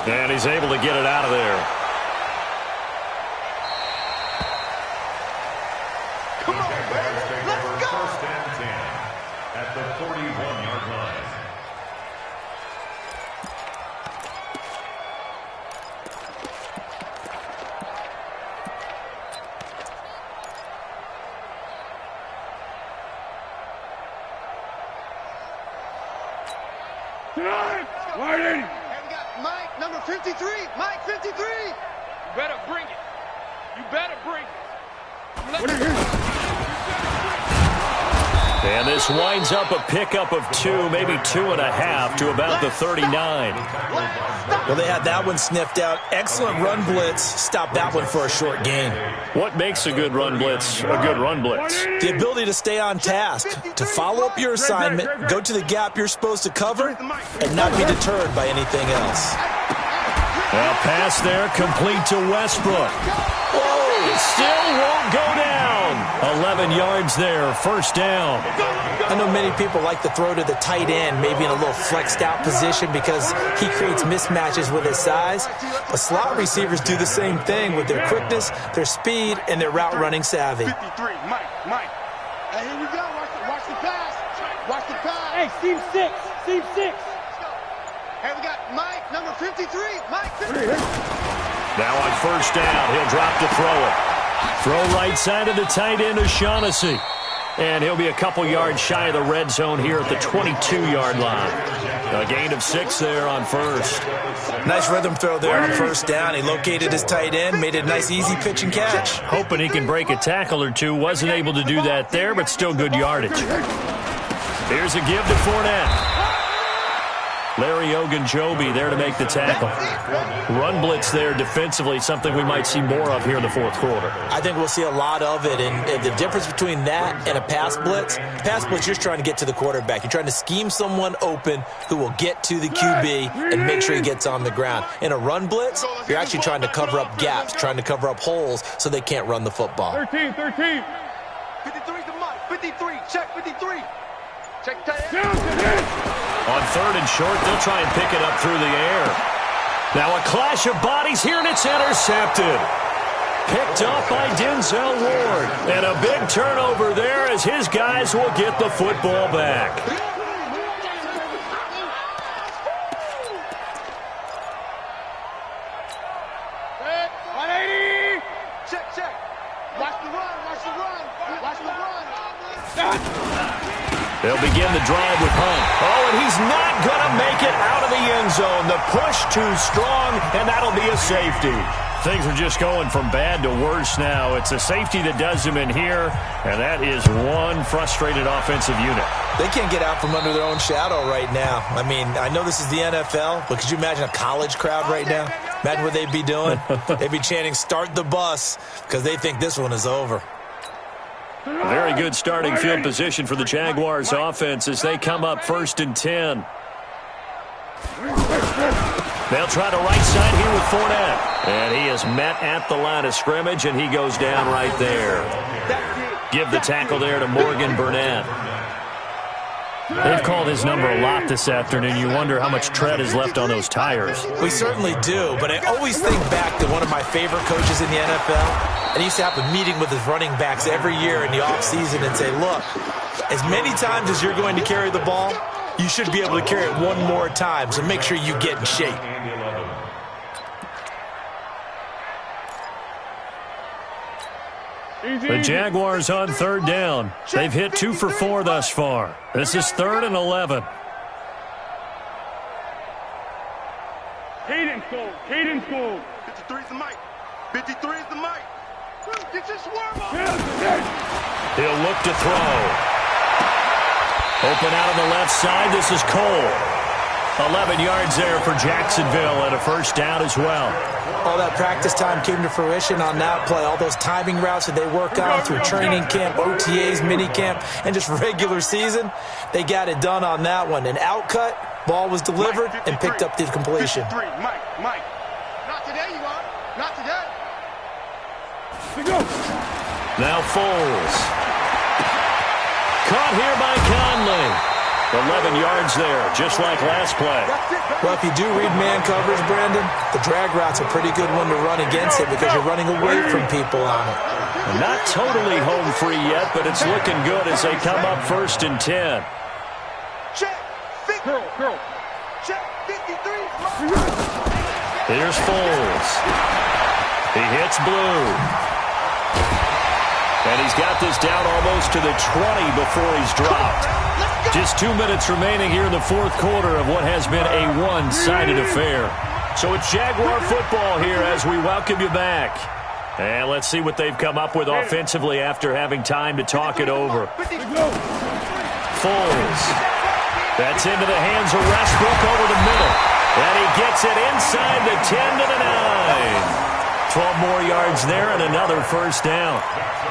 And he's able to get it out of there. Come on, man. Let's go. 1st and 10 at the 41-yard line. Waiting. Hey, we got Mike, number 53. Mike, 53. You better bring it. You better bring it. And this winds up a pickup of 2, maybe 2.5 to about the 39. Well, they had that one sniffed out. Excellent run blitz. Stop that one for a short gain. What makes a good run blitz a good run blitz? The ability to stay on task, to follow up your assignment, go to the gap you're supposed to cover, and not be deterred by anything else. A pass there complete to Westbrook. Whoa, it still won't go down. 11 yards there, 1st down. I know many people like to throw to the tight end, maybe in a little flexed out position because he creates mismatches with his size. But slot receivers do the same thing with their quickness, their speed, and their route running savvy. 53, Mike. Hey, here we go. Watch the pass. Watch the pass. Hey, seam 6. Seam 6. Hey, we got Mike, number 53. Mike, 53. Now on 1st down, he'll drop to throw it. Throw right side of the tight end, O'Shaughnessy. And he'll be a couple yards shy of the red zone here at the 22-yard line. A gain of 6 there on 1st. Nice rhythm throw there on 1st down. He located his tight end, made it a nice, easy pitch and catch. Hoping he can break a tackle or two. Wasn't able to do that there, but still good yardage. Here's a give to Fournette. Larry Ogunjobi there to make the tackle. Run blitz there defensively, something we might see more of here in the 4th quarter. I think we'll see a lot of it, and the difference between that and a pass blitz, you're trying to get to the quarterback. You're trying to scheme someone open who will get to the QB and make sure he gets on the ground. In a run blitz, you're actually trying to cover up gaps, trying to cover up holes so they can't run the football. 13. 53's the Mike. 53. Check 53. Check tight end. On 3rd and short, they'll try and pick it up through the air. Now a clash of bodies here, and it's intercepted. Picked off by Denzel Ward. And a big turnover there as his guys will get the football back. Check. Watch the run. They'll begin the drive with Hunt. Oh, and he's not going to make it out of the end zone. The push too strong, and that'll be a safety. Things are just going from bad to worse now. It's a safety that does them in here, and that is one frustrated offensive unit. They can't get out from under their own shadow right now. I mean, I know this is the NFL, but could you imagine a college crowd right now? Imagine what they'd be doing. They'd be chanting, "Start the bus," because they think this one is over. Very good starting field position for the Jaguars offense as they come up 1st and 10. They'll try to right side here with Fournette. And he is met at the line of scrimmage, and he goes down right there. Give the tackle there to Morgan Burnett. They've called his number a lot this afternoon. You wonder how much tread is left on those tires. We certainly do, but I always think back to one of my favorite coaches in the NFL. And he used to have a meeting with his running backs every year in the offseason and say, look, as many times as you're going to carry the ball, you should be able to carry it one more time, so make sure you get in shape. The Jaguars on 3rd down. They've hit 2 for 4 thus far. This is 3rd and 11. Cadence goal. 53's the Mike. 53's the Mike. Get your swerve on. He'll look to throw. Open out on the left side. This is Cole. 11 yards there for Jacksonville and a first down as well. All that practice time came to fruition on that play. All those timing routes that they work on through training camp, OTAs, mini camp, and just regular season, they got it done on that one. An outcut, ball was delivered, and picked up the completion. Mike. Not today, you are. Not today. Now Foles. Caught here by Conley. 11 yards there, just like last play. Well, if you do read man coverage, Brandon, the drag route's a pretty good one to run against it because you're running away from people on it. Not totally home free yet, but it's looking good as they come up 1st and 10. Check. Check 53. Here's Foles. He hits Blue. And he's got this down almost to the 20 before he's dropped. Just 2 minutes remaining here in the fourth quarter of what has been a one-sided affair. So it's Jaguar football here as we welcome you back. And let's see what they've come up with offensively after having time to talk it over. Foles. That's into the hands of Westbrook over the middle. And he gets it inside the 10 to the 9. 12 more yards there and another first down.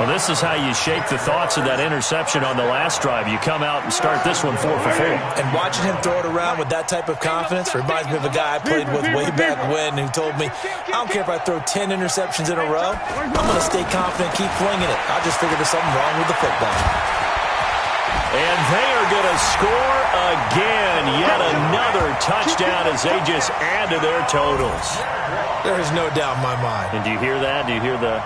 Well, this is how you shape the thoughts of that interception on the last drive. You come out and start this one 4 for 4. And watching him throw it around with that type of confidence reminds me of a guy I played with way back when who told me, I don't care if I throw 10 interceptions in a row, I'm going to stay confident, keep flinging it. I just figured there's something wrong with the football. And they are going to score again. Yet another touchdown as they just add to their totals. There is no doubt in my mind. And do you hear that? Do you hear the...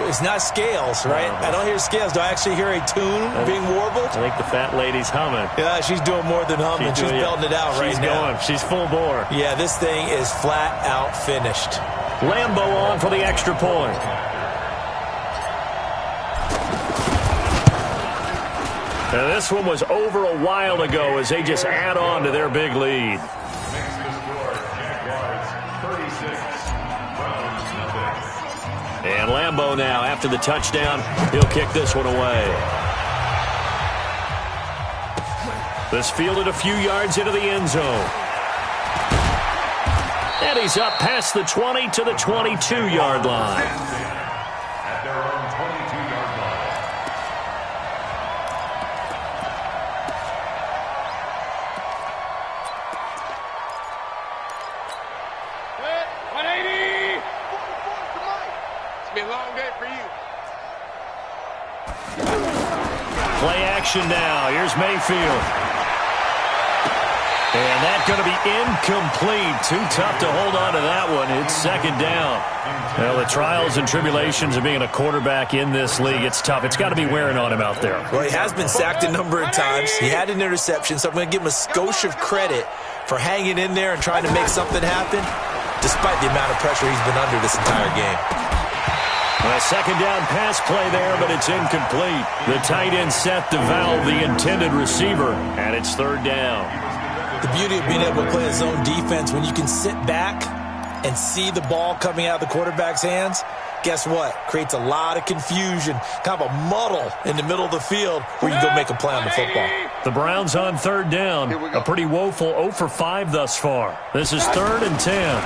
It's not scales, right? I don't hear scales. Do I actually hear a tune being warbled? I think the fat lady's humming. Yeah, she's doing more than humming. She's belting it out right now. She's full bore. Yeah, this thing is flat out finished. Lambo on for the extra point. Now, this one was over a while ago as they just add on to their big lead. And Lambo now, after the touchdown, he'll kick this one away. This fielded a few yards into the end zone. And he's up past the 20 to the 22-yard line. At their own 22-yard line. Good. 180. It's been a long day for you. Play action now. Here's Mayfield. And that's going to be incomplete. Too tough to hold on to that one. It's second down. Well, the trials and tribulations of being a quarterback in this league, it's tough. It's got to be wearing on him out there. Well, he has been sacked a number of times. He had an interception, so I'm going to give him a skosh of credit for hanging in there and trying to make something happen, despite the amount of pressure he's been under this entire game. A second down pass play there, but it's incomplete. The tight end set to valve the intended receiver, and it's third down. The beauty of being able to play a zone defense, when you can sit back and see the ball coming out of the quarterback's hands, guess what? Creates a lot of confusion, kind of a muddle in the middle of the field where you can go make a play on the football. The Browns on third down. A pretty woeful 0 for 5 thus far. This is 3rd and 10.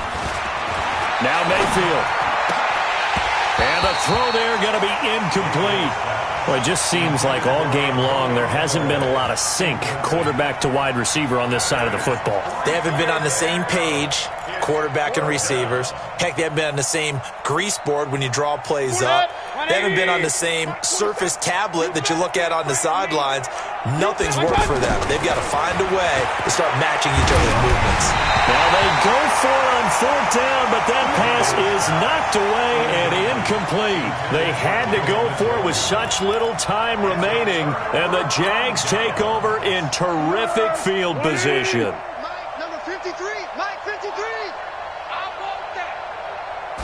Now Mayfield. And the throw there going to be incomplete. Well, it just seems like all game long there hasn't been a lot of sync quarterback to wide receiver on this side of the football. They haven't been on the same page, quarterback and receivers. Heck, they haven't been on the same grease board when you draw plays up. They haven't been on the same Surface tablet that you look at on the sidelines. Nothing's worked for them. They've got to find a way to start matching each other's movements. Now they go for it on 4th down, but that pass is knocked away and incomplete. They had to go for it with such little time remaining, and the Jags take over in terrific field position. Mike, number 53. Mike, 53. I want that.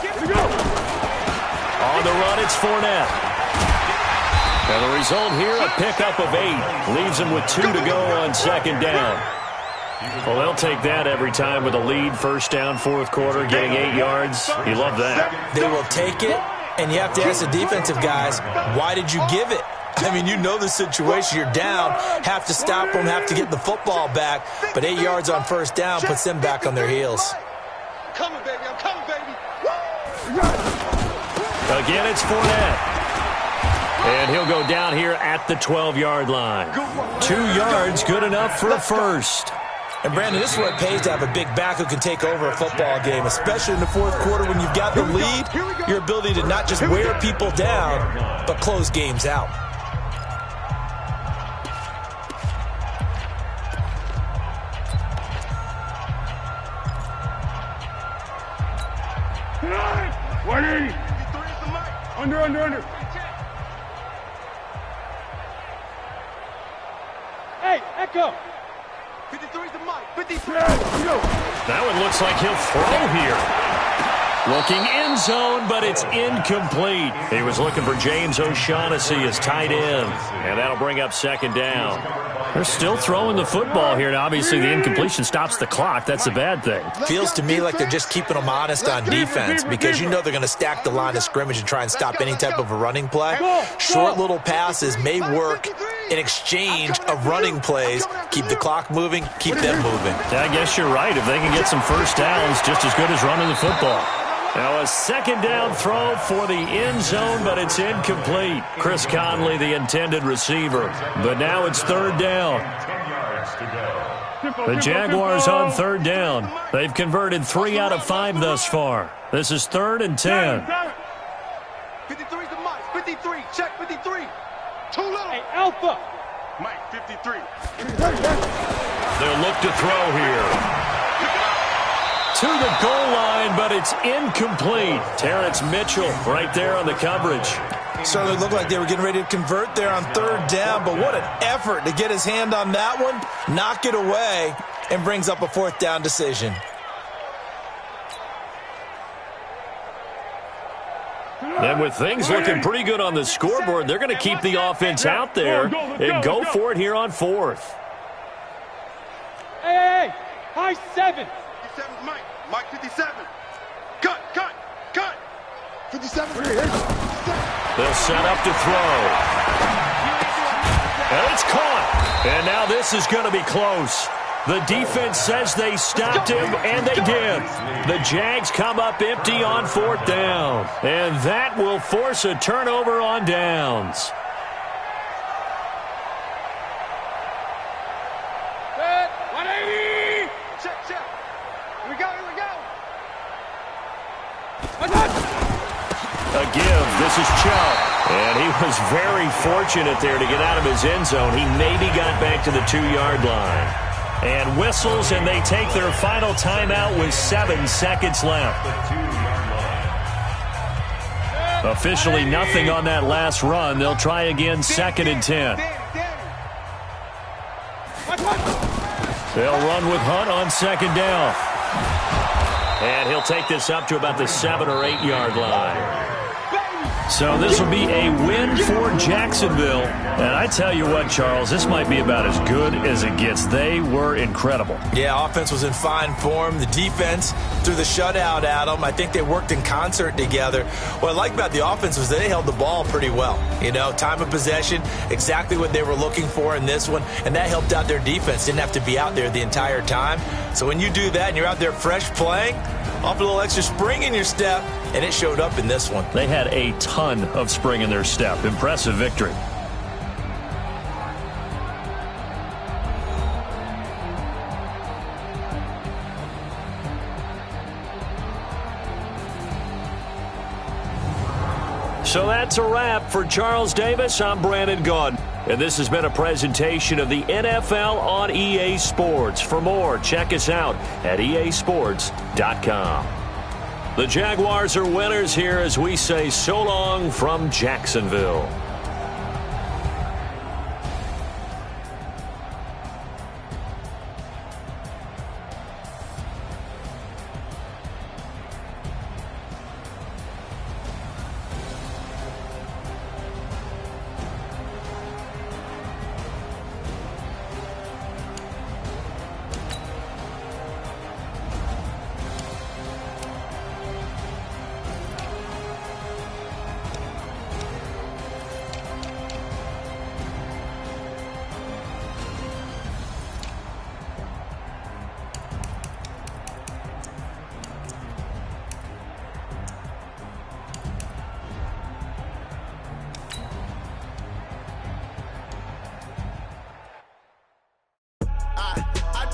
Give it go. On the run, it's Fournette. And the result here, a pickup of 8. Leaves them with 2 to go on second down. Well, they'll take that every time with a lead. First down, fourth quarter, getting 8 yards. You love that. They will take it, and you have to ask the defensive guys, why did you give it? I mean, you know the situation. You're down, have to stop them, have to get the football back, but 8 yards on first down puts them back on their heels. I'm coming, baby. I'm coming, baby. Again, it's Fournette. And he'll go down here at the 12-yard line. 2 yards, good enough for a first. And, Brandon, this is what it pays to have a big back who can take over a football game, especially in the fourth quarter when you've got the lead, your ability to not just wear people down, but close games out. Under. Hey, Echo. 53's the mic. 53. That one looks like he'll throw here. Looking end zone, but it's incomplete. He was looking for James O'Shaughnessy as tight end, and that'll bring up second down. They're still throwing the football here. Now, obviously, the incompletion stops the clock. That's a bad thing. Feels to me like they're just keeping them honest on defense because you know they're going to stack the line of scrimmage and try and stop any type of a running play. Short little passes may work in exchange of running plays. Keep the clock moving, keep them moving. I guess you're right. If they can get some first downs, just as good as running the football. Now a second down throw for the end zone, but it's incomplete. Chris Conley, the intended receiver. But now it's third down. 10 yards to go. The Jaguars on third down. They've converted 3 out of 5 thus far. This is 3rd and 10. 53's the mic. 53. Check 53. Too little. Hey, Alpha. Mike, 53. They'll look to throw here. To the goal line, but it's incomplete. Terrence Mitchell right there on the coverage. Certainly looked like they were getting ready to convert there on third down, but what an effort to get his hand on that one, knock it away, and brings up a fourth down decision. And with things looking pretty good on the scoreboard, they're going to keep the offense out there and go for it here on fourth. Hey, high 7. 57's Mike. Mike, 57. Cut. 57. They'll set up to throw. And it's caught. And now this is going to be close. The defense says they stopped him, and they did. The Jags come up empty on fourth down. And that will force a turnover on downs. Set. 180. Check. Here we go. A give. This is Chubb. And he was very fortunate there to get out of his end zone. He maybe got back to the 2-yard line. And whistles, and they take their final timeout with 7 seconds left. Officially nothing on that last run. They'll try again, 2nd and 10. They'll run with Hunt on 2nd down. And he'll take this up to about the 7 or 8 yard line. So this will be a win for Jacksonville. And I tell you what, Charles, this might be about as good as it gets. They were incredible. Yeah, offense was in fine form. The defense threw the shutout at them. I think they worked in concert together. What I like about the offense was they held the ball pretty well. You know, time of possession, exactly what they were looking for in this one. And that helped out their defense. Didn't have to be out there the entire time. So when you do that and you're out there fresh playing, off a little extra spring in your step, and it showed up in this one. They had a ton of spring in their step. Impressive victory. So that's a wrap for Charles Davis. I'm Brandon Gaudin. And this has been a presentation of the NFL on EA Sports. For more, check us out at easports.com. The Jaguars are winners here as we say so long from Jacksonville.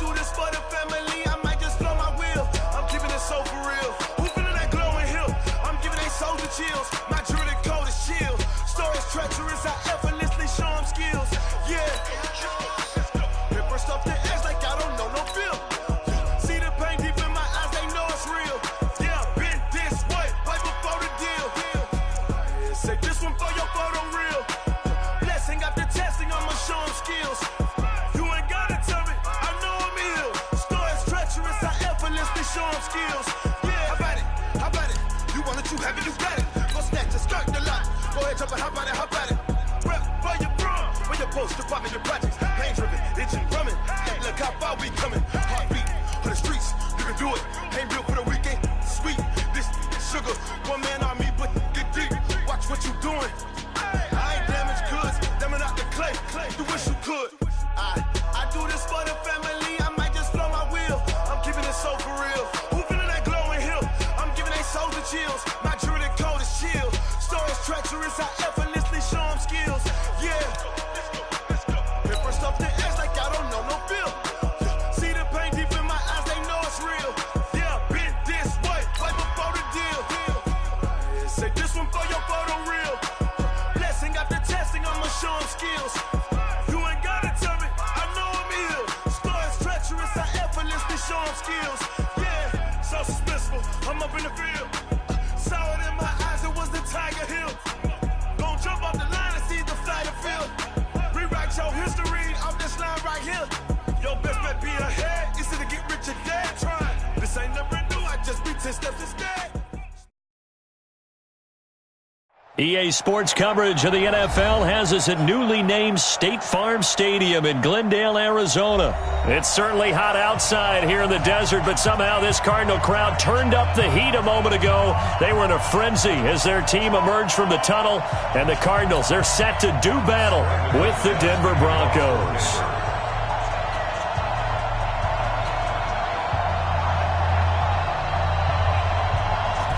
do this for the family, I might just blow my wheel. I'm keeping it so for real. Who feeling that glowing hill? I'm giving they soldier chills. My jewelry code is chill. Stories treacherous, I effortlessly show them skills. Yeah. Hit first off the edge like I don't know no feel. See the pain deep in my eyes, they know it's real. Yeah, been this way, right before the deal. Say this one for your photo real. Blessing after testing, I'ma show them skills. You ain't gotta tell me, I know I'm ill. Stories treacherous, I effortlessly show them skills. Yeah, how about it? How about it? You want it, you have it, you got it. Go snatch it, start the lot. Go ahead, jump it, how about it, how about it? Rep for your bro, for your poster, pop in your projects. Pain driven, itching, drumming. Look how far we coming. Heartbeat for the streets, you can do it. Ain't built for the weekend, sweet. This sugar, one man army, but get deep. Watch what you doing. I ain't damaged goods, damn it out the clay. You wish you could. I do this for the family, I might just blow my wheel. I'm keeping it so for real. Who feeling that glowing hill? I'm giving they soldier chills. My jewelry code is chill. Stories treacherous, I effortlessly show them skills. Yeah. Hit first off the edge like I don't know no feel. See the pain deep in my eyes, they know it's real. Yeah, been this way, right before the deal. Say this one for your photo real. Blessing after testing, I'ma show them skills. You ain't gotta tell me, I know I'm ill. Stories treacherous, I effortlessly show them skills. Yeah, so suspenseful, I'm up in the field. Saw it in my eyes, it was the Tiger Hill. Gon' jump off the line and see the flight of field. Rewrite your history off this line right here. Your best bet be ahead, easy to get rich or dead trying. This ain't never new, I just be 10 steps instead. EA Sports coverage of the NFL has us at newly named State Farm Stadium in Glendale, Arizona. It's certainly hot outside here in the desert, but somehow this Cardinal crowd turned up the heat a moment ago. They were in a frenzy as their team emerged from the tunnel, and the Cardinals, they're set to do battle with the Denver Broncos.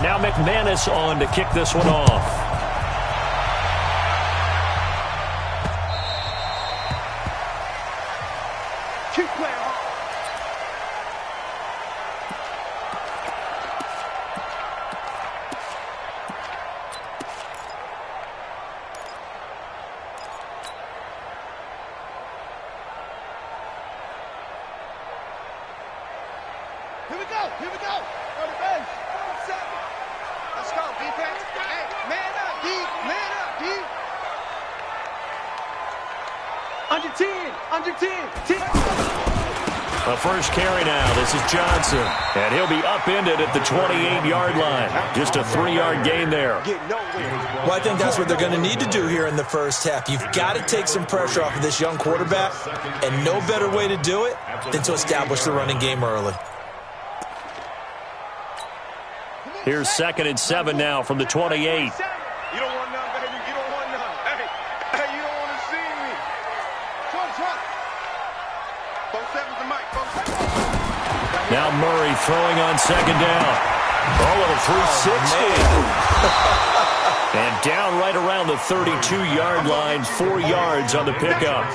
Now McManus on to kick this one off. Keep playing hard. Here we go. Here we go. On the bench. 7. Let's go, defense. Hey, man up, D. Man up, D. Under 10. Under 10. 10. The first carry now. This is Johnson. And he'll be upended at the 28-yard line. Just a 3-yard gain there. Well, I think that's what they're going to need to do here in the first half. You've got to take some pressure off of this young quarterback, and no better way to do it than to establish the running game early. Here's 2nd and 7 now from the 28. You don't want none, baby. You don't want none. Hey, you don't want to see me. Trump. 4-7's the mic, 4-7. Now Murray throwing on 2nd down. Oh, a 360. And down right around the 32-yard line, 4 yards on the pickup.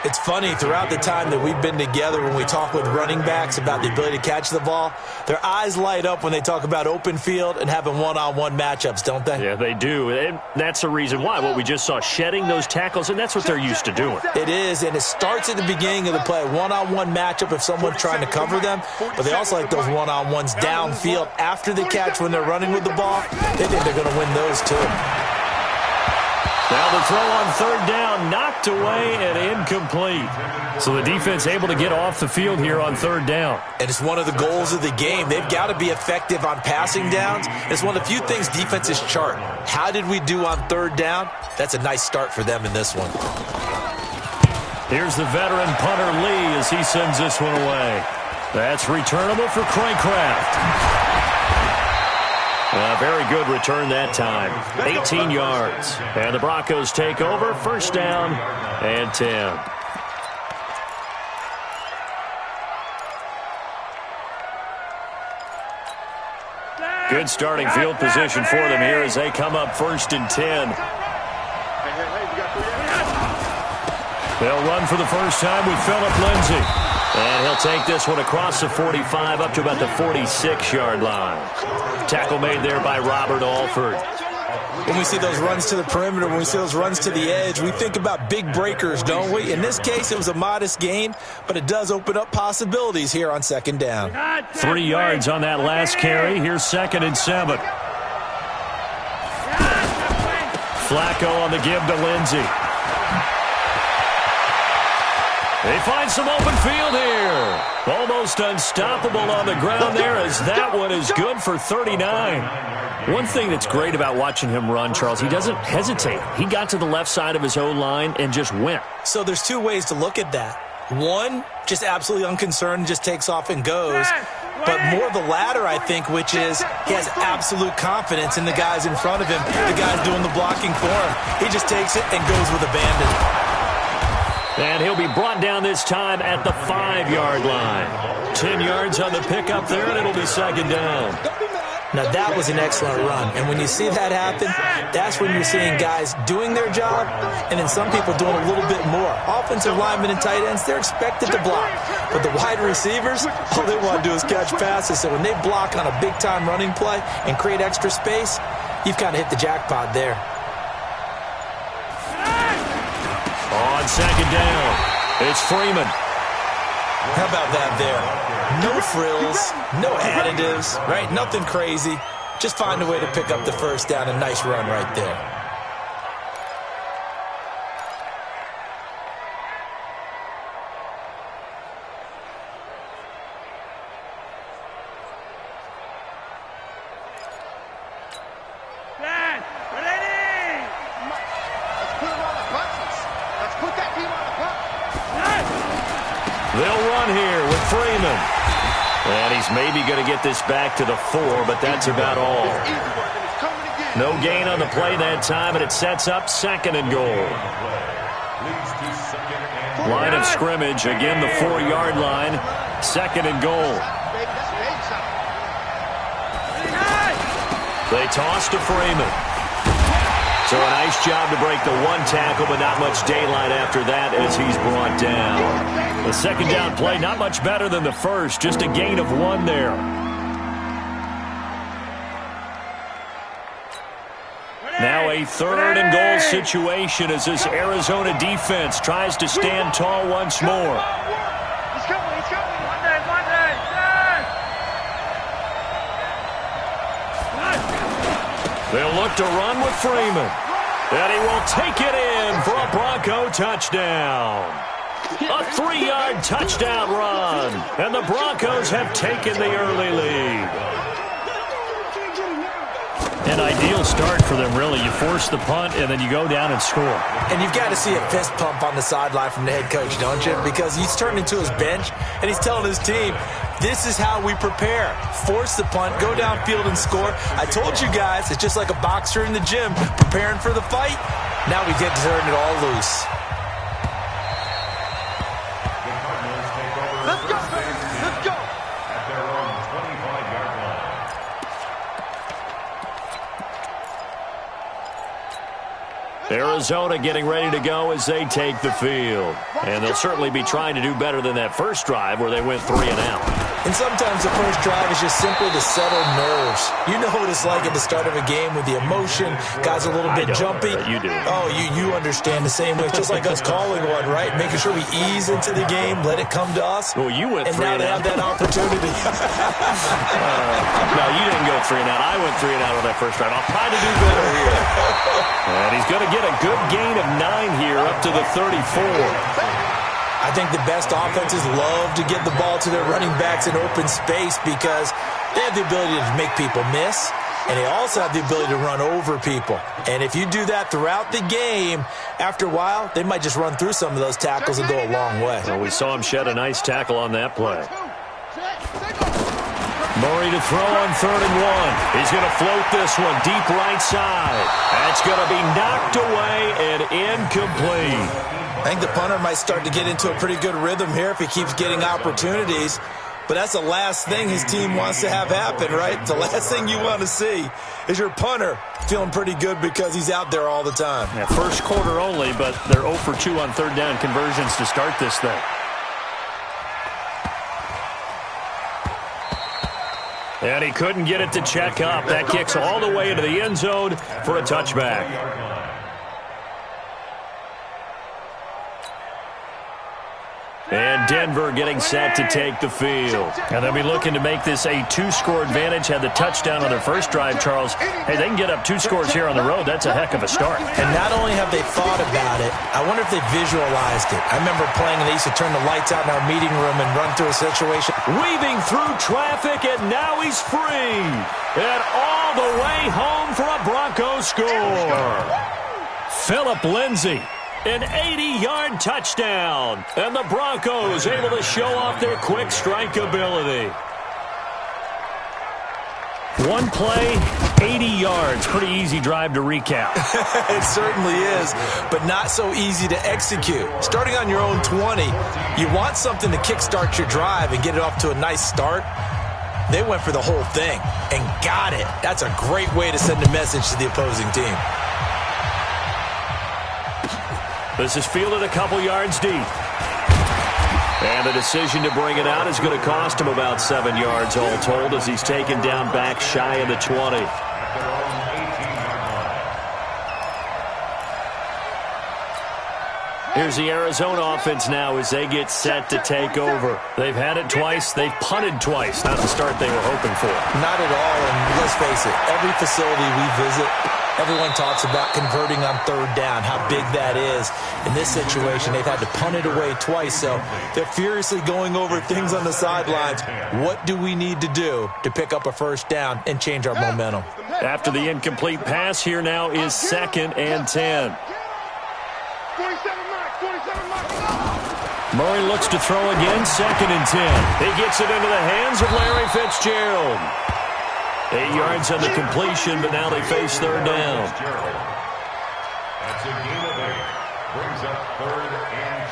It's funny, throughout the time that we've been together, when we talk with running backs about the ability to catch the ball, their eyes light up when they talk about open field and having one-on-one matchups, don't they? Yeah, they do. And that's the reason why. What we just saw, shedding those tackles, and that's what they're used to doing. It is, and it starts at the beginning of the play. One-on-one matchup if someone's trying to cover them, but they also like those one-on-ones downfield after the catch when they're running with the ball. They think they're going to win those too. Now the throw on 3rd down, knocked away and incomplete. So the defense able to get off the field here on 3rd down. And it's one of the goals of the game. They've got to be effective on passing downs. It's one of the few things defenses chart. How did we do on 3rd down? That's a nice start for them in this one. Here's the veteran punter Lee as he sends this one away. That's returnable for Craycraft. A very good return that time. 18 yards. And the Broncos take over. 1st down and 10. Good starting field position for them here as they come up 1st and 10. They'll run for the first time with Phillip Lindsay. And he'll take this one across the 45 up to about the 46-yard line. Tackle made there by Robert Alford. When we see those runs to the perimeter, when we see those runs to the edge, we think about big breakers, don't we? In this case, it was a modest gain, but it does open up possibilities here on second down. 3 yards on that last carry. Here's 2nd and 7. Flacco on the give to Lindsey. They find some open field here. Almost unstoppable on the ground there, as that one is good for 39. One thing that's great about watching him run, Charles, he doesn't hesitate. He got to the left side of his own line and just went. So there's 2 ways to look at that. One, just absolutely unconcerned, just takes off and goes. But more the latter, I think, which is he has absolute confidence in the guys in front of him, the guys doing the blocking for him. He just takes it and goes with abandon. And he'll be brought down this time at the 5-yard line. 10 yards on the pickup there, and it'll be 2nd down. Now, that was an excellent run. And when you see that happen, that's when you're seeing guys doing their job and then some people doing a little bit more. Offensive linemen and tight ends, they're expected to block. But the wide receivers, all they want to do is catch passes. So when they block on a big-time running play and create extra space, you've kind of hit the jackpot there. On 2nd down, it's Freeman. How about that there? No frills, no additives, right? Nothing crazy. Just find a way to pick up the first down. A nice run right there. They'll run here with Freeman. And he's maybe going to get this back to the 4, but that's about all. No gain on the play that time, and it sets up 2nd and goal. Line of scrimmage, again the 4-yard line. 2nd and goal. They toss to Freeman. So a nice job to break the 1 tackle, but not much daylight after that as he's brought down. The 2nd down play, not much better than the first, just a gain of 1 there. Now a 3rd and goal situation as this Arizona defense tries to stand tall once more. They'll look to run with Freeman. And he will take it in for a Bronco touchdown. A 3-yard touchdown run. And the Broncos have taken the early lead. An ideal start for them, really. You force the punt, and then you go down and score. And you've got to see a fist pump on the sideline from the head coach, don't you? Because he's turned into his bench, and he's telling his team, this is how we prepare. Force the punt, go downfield and score. I told you guys, it's just like a boxer in the gym preparing for the fight. Now we get to turn it all loose. Let's go, let's go. At their own 25-yard line. Arizona getting ready to go as they take the field. And they'll certainly be trying to do better than that first drive where they went 3 and out. And sometimes the first drive is just simply to settle nerves. You know what it's like at the start of a game with the emotion. Guys a little bit jumpy. You do. Oh, you understand the same way. It's just like us calling one, right? Making sure we ease into the game, let it come to us. Well, you went 3 and now and they out. have that opportunity. No, you didn't go 3 and out. I went 3 and out on that first drive. I'll try to do better here. And he's going to get a good gain of 9 here up to the 34. I think the best offenses love to get the ball to their running backs in open space because they have the ability to make people miss, and they also have the ability to run over people. And if you do that throughout the game, after a while, they might just run through some of those tackles and go a long way. Well, we saw him shed a nice tackle on that play. Murray to throw on 3rd and 1. He's going to float this one deep right side. That's going to be knocked away and incomplete. I think the punter might start to get into a pretty good rhythm here if he keeps getting opportunities. But that's the last thing his team wants to have happen, right? The last thing you want to see is your punter feeling pretty good because he's out there all the time. Yeah, first quarter only, but they're 0 for 2 on 3rd down conversions to start this thing. And he couldn't get it to check up. That kicks all the way into the end zone for a touchback. And Denver getting set to take the field. And they'll be looking to make this a 2-score advantage. Had the touchdown on their first drive, Charles. Hey, they can get up 2 scores here on the road. That's a heck of a start. And not only have they thought about it, I wonder if they visualized it. I remember playing and they used to turn the lights out in our meeting room and run through a situation. Weaving through traffic, and now he's free. And all the way home for a Broncos score. Phillip Lindsay. An 80-yard touchdown. And the Broncos able to show off their quick strike ability. One play, 80 yards. Pretty easy drive to recap. It certainly is, but not so easy to execute. Starting on your own 20, you want something to kickstart your drive and get it off to a nice start. They went for the whole thing and got it. That's a great way to send a message to the opposing team. This is fielded a couple yards deep. And the decision to bring it out is going to cost him about 7 yards all told as he's taken down back shy of the 20. Here's the Arizona offense now as they get set to take over. They've had it twice. They've punted twice. Not the start they were hoping for. Not at all, and let's face it, every facility we visit, everyone talks about converting on third down, how big that is. In this situation, they've had to punt it away twice, so they're furiously going over things on the sidelines. What do we need to do to pick up a first down and change our momentum? After the incomplete pass, here now is 2nd and 10. 47 Mike. Murray looks to throw again, 2nd and 10. He gets it into the hands of Larry Fitzgerald. 8 yards on the completion, but now they face third down. That's a gain of 8. Brings up 3rd and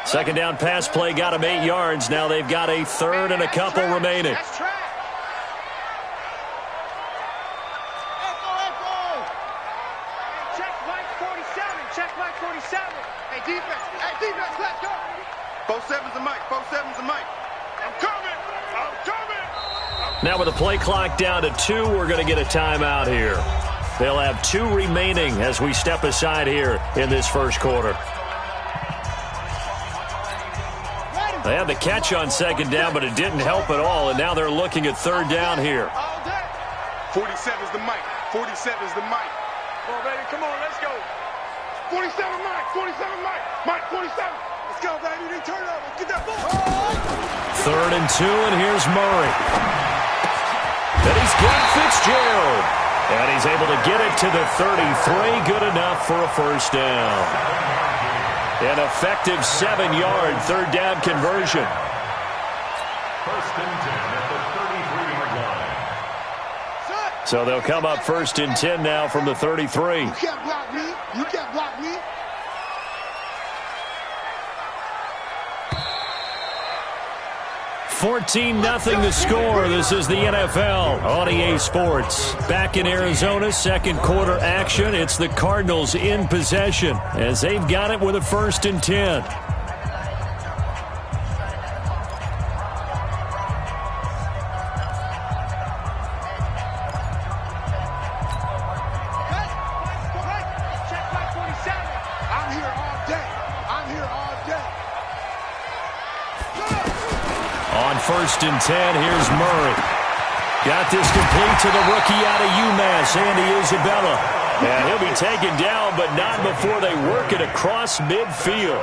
2. Second down pass play got him 8 yards. Now they've got a third and a couple remaining. Check Mike 47. Hey, defense, let's go. 47's a Mike. 47's a Mike. I'm coming. Now with the play clock down to 2, we're going to get a timeout here. They'll have 2 remaining as we step aside here in this first quarter. They had the catch on second down, but it didn't help at all, and now they're looking at third down here. 47's the Mike. 47's the Mike. Come on, baby. Come on, let's go. 47 Mike. 47 Mike. Mike 47. Let's go, baby. They turn it over. Get that ball. 3rd and 2, and here's Murray. And he's got Fitzgerald. And he's able to get it to the 33. Good enough for a first down. An effective 7-yard third down conversion. 1st and 10 at the 33-yard line. So they'll come up 1st and 10 now from the 33. You can't block me. You can't block me. 14-0 the score. This is the NFL on EA Sports. Back in Arizona, second quarter action. It's the Cardinals in possession as they've got it with a 1st and 10. Check Mike 47. I'm here all day. I'm here all day. On 1st and 10, here's Murray. Got this complete to the rookie out of UMass, Andy Isabella. And he'll be taken down, but not before they work it across midfield.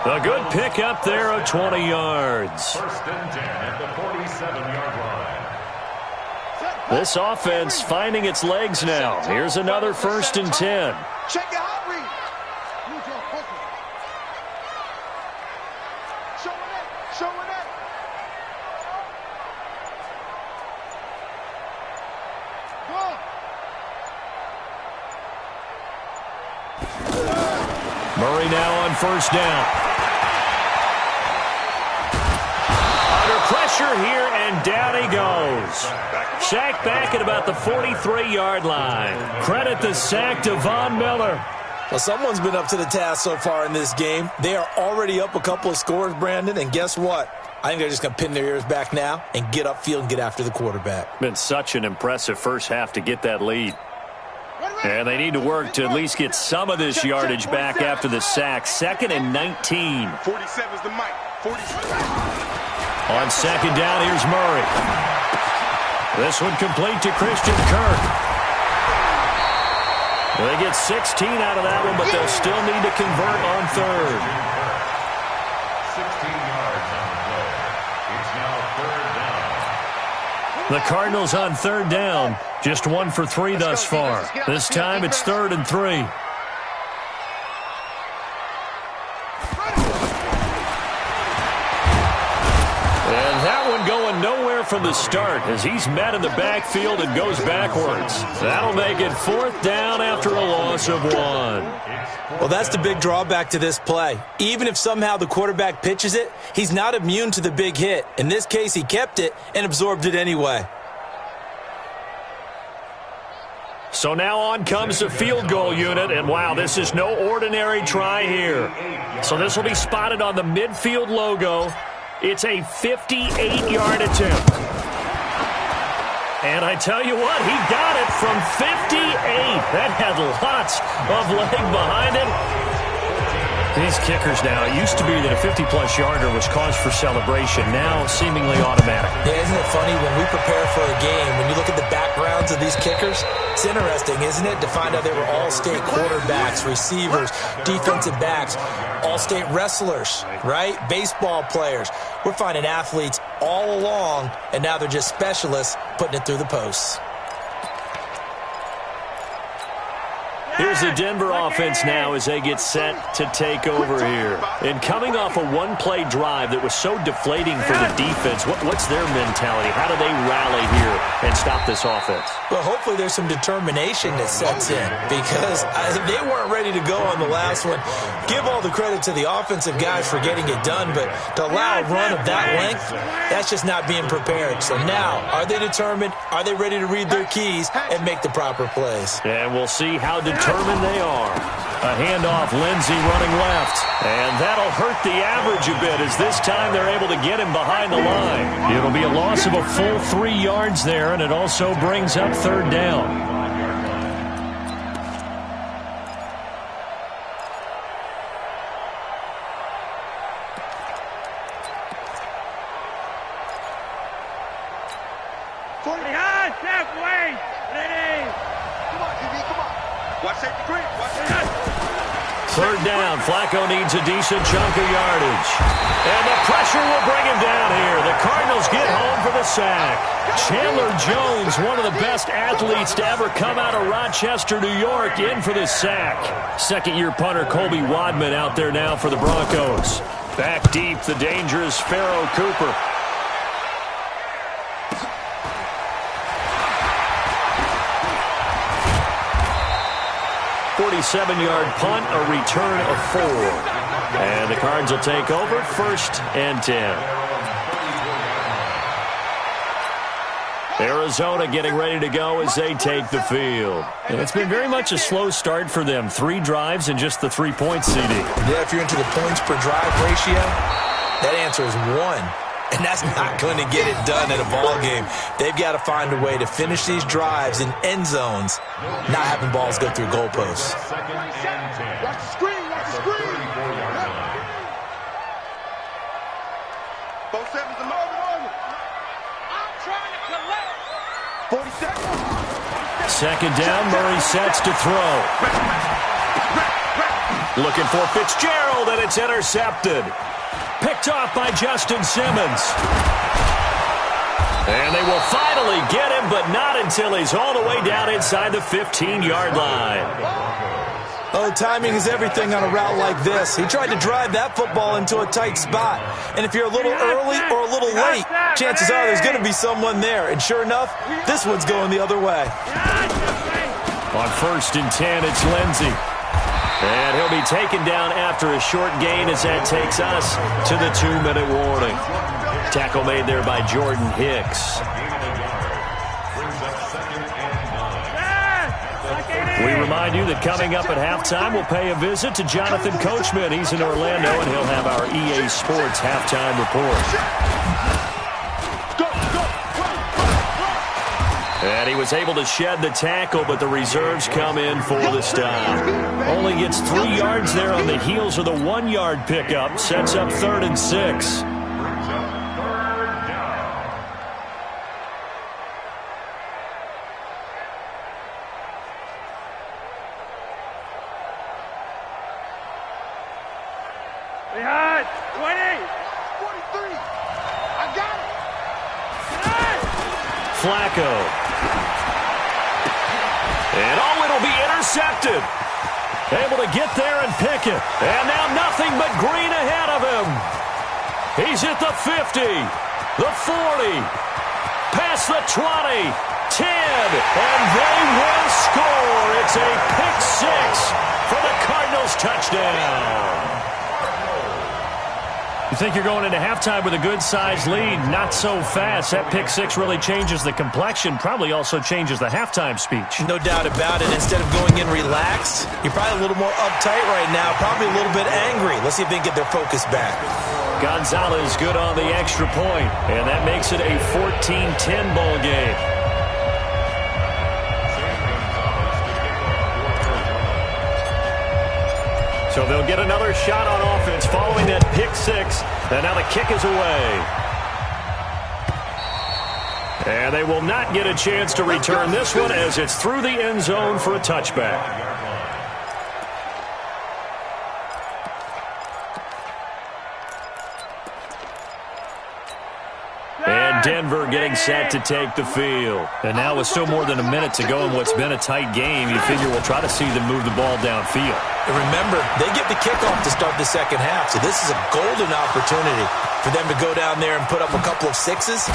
A good pickup there of 20 yards. 1st and 10 at the 47-yard line. This offense finding its legs now. Here's another 1st and 10. Check your hot read. Showing it. Showing it. Murray now on 1st down. Under pressure here, and down he goes. Sack back at about the 43-yard line. Credit the sack to Von Miller. Well, someone's been up to the task so far in this game. They are already up a couple of scores, Brandon, and guess what? I think they're just going to pin their ears back now and get upfield and get after the quarterback. Been such an impressive first half to get that lead. And they need to work to at least get some of this yardage back after the sack. 2nd and 19. 47's the mic. 47. On 2nd down, here's Murray. This one complete to Christian Kirk. They get 16 out of that one, but they'll still need to convert on 3rd. 16 yards on the play. It's now 3rd down. The Cardinals on 3rd down. Just 1 for 3 thus far. This time it's 3rd and 3. And that one going nowhere from the start as he's met in the backfield and goes backwards. That'll make it 4th down after a loss of 1. Well, that's the big drawback to this play. Even if somehow the quarterback pitches it, he's not immune to the big hit. In this case, he kept it and absorbed it anyway. So now on comes the field goal unit, and wow, this is no ordinary try here. So this will be spotted on the midfield logo. It's a 58-yard attempt. And I tell you what, he got it from 58. That had lots of leg behind it. These kickers now, it used to be that a 50-plus yarder was cause for celebration. Now, seemingly automatic. Yeah, isn't it funny when we prepare for a game, when you look at the backgrounds of these kickers, it's interesting, isn't it, to find out they were all-state quarterbacks, receivers, defensive backs, all-state wrestlers, right? Baseball players. We're finding athletes all along, and now they're just specialists putting it through the posts. Here's the Denver offense now as they get set to take over here. And coming off a one-play drive that was so deflating for the defense, what's their mentality? How do they rally here and stop this offense? Well, hopefully there's some determination that sets in because they weren't ready to go on the last one. Give all the credit to the offensive guys for getting it done, but to allow a run of that length, that's just not being prepared. So now, are they determined? Are they ready to read their keys and make the proper plays? And we'll see how determined they are. A handoff, Lindsey running left. And that'll hurt the average a bit as this time they're able to get him behind the line. It'll be a loss of a full 3 yards there, and it also brings up 3rd down. Third down, Flacco needs a decent chunk of yardage. And the pressure will bring him down here. The Cardinals get home for the sack. Chandler Jones, one of the best athletes to ever come out of Rochester, New York, in for the sack. Second-year punter Colby Wadman out there now for the Broncos. Back deep, the dangerous Pharaoh Cooper. .47-yard punt, a return of 4. And the Cards will take over 1st and 10. Arizona getting ready to go as they take the field. And it's been very much a slow start for them. 3 drives and just the 3-point CD. Yeah, if you're into the points per drive ratio, that answer is 1. And that's not going to get it done in a ball game. They've got to find a way to finish these drives in end zones, not having balls go through goalposts. Watch the screen, watch the screen. Both sevens are over. I'm trying to collect. 40 seconds. Second down, Murray sets to throw. Looking for Fitzgerald, and it's intercepted. Picked off by Justin Simmons. And they will finally get him, but not until he's all the way down inside the 15-yard line. Oh, timing is everything on a route like this. He tried to drive that football into a tight spot. And if you're a little early or a little late, chances are there's going to be someone there. And sure enough, this one's going the other way. On 1st and 10, it's Lindsey. And he'll be taken down after a short gain as that takes us to the 2-minute warning. Tackle made there by Jordan Hicks. We remind you that coming up at halftime, we'll pay a visit to Jonathan Coachman. He's in Orlando, and he'll have our EA Sports halftime report. And he was able to shed the tackle, but the reserves come in for the stop. Only gets 3 yards there on the heels of the 1-yard pickup. Sets up 3rd and 6. Behind, 20, 43. I got it. Flacco. And it'll be intercepted. Able to get there and pick it. And now nothing but green ahead of him. He's at the 50, the 40, past the 20, 10, and they will score. It's a pick 6 for the Cardinals touchdown. You think you're going into halftime with a good-sized lead. Not so fast. That pick 6 really changes the complexion, probably also changes the halftime speech. No doubt about it. Instead of going in relaxed, you're probably a little more uptight right now, probably a little bit angry. Let's see if they can get their focus back. Gonzalez good on the extra point, and that makes it a 14-10 ball game. So they'll get another shot on offense following that pick 6. And now the kick is away. And they will not get a chance to return this one as it's through the end zone for a touchback. And Denver getting set to take the field. And now with still more than a minute to go in what's been a tight game, you figure we'll try to see them move the ball downfield. And remember, they get the kickoff to start the second half, so this is a golden opportunity for them to go down there and put up a couple of 6s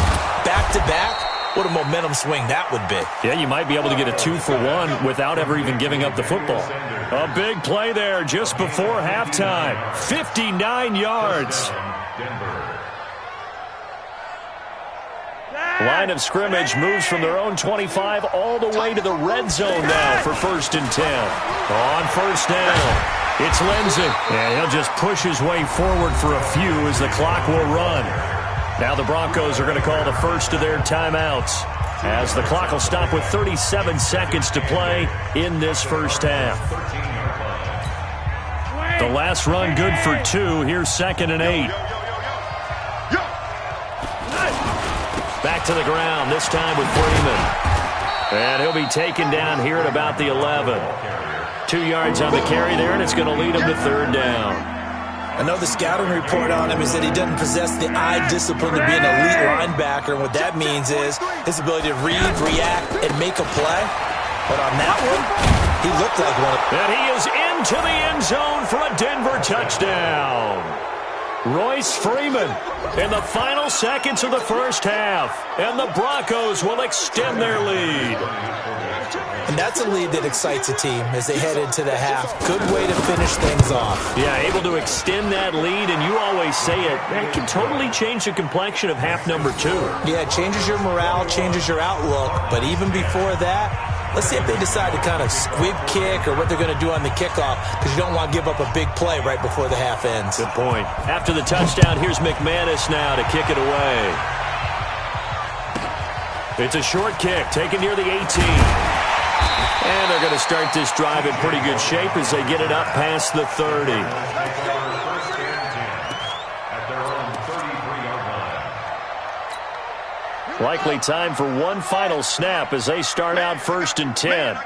back-to-back. What a momentum swing that would be. Yeah, you might be able to get a 2-for-1 without ever even giving up the football. A big play there just before halftime. 59 yards. Line of scrimmage moves from their own 25 all the way to the red zone now for 1st and 10. On first down, it's Lindsey. And he'll just push his way forward for a few as the clock will run. Now the Broncos are going to call the first of their timeouts as the clock will stop with 37 seconds to play in this first half. The last run good for 2. Here's 2nd and 8. Back to the ground, this time with Freeman. And he'll be taken down here at about the 11. 2 yards on the carry there, and it's going to lead him to 3rd down. I know the scouting report on him is that he doesn't possess the eye discipline to be an elite linebacker, and what that means is his ability to read, react, and make a play. But on that one, he looked like one. And he is into the end zone for a Denver touchdown. Royce Freeman in the final seconds of the first half. And the Broncos will extend their lead. And that's a lead that excites a team as they head into the half. Good way to finish things off. Yeah, able to extend that lead, and you always say it can totally change the complexion of half number 2. Yeah, it changes your morale, changes your outlook. But even before that, let's see if they decide to kind of squib kick or what they're going to do on the kickoff, because you don't want to give up a big play right before the half ends. Good point. After the touchdown, here's McManus now to kick it away. It's a short kick taken near the 18. And they're going to start this drive in pretty good shape as they get it up past the 30. Likely time for one final snap as they start out 1st and 10.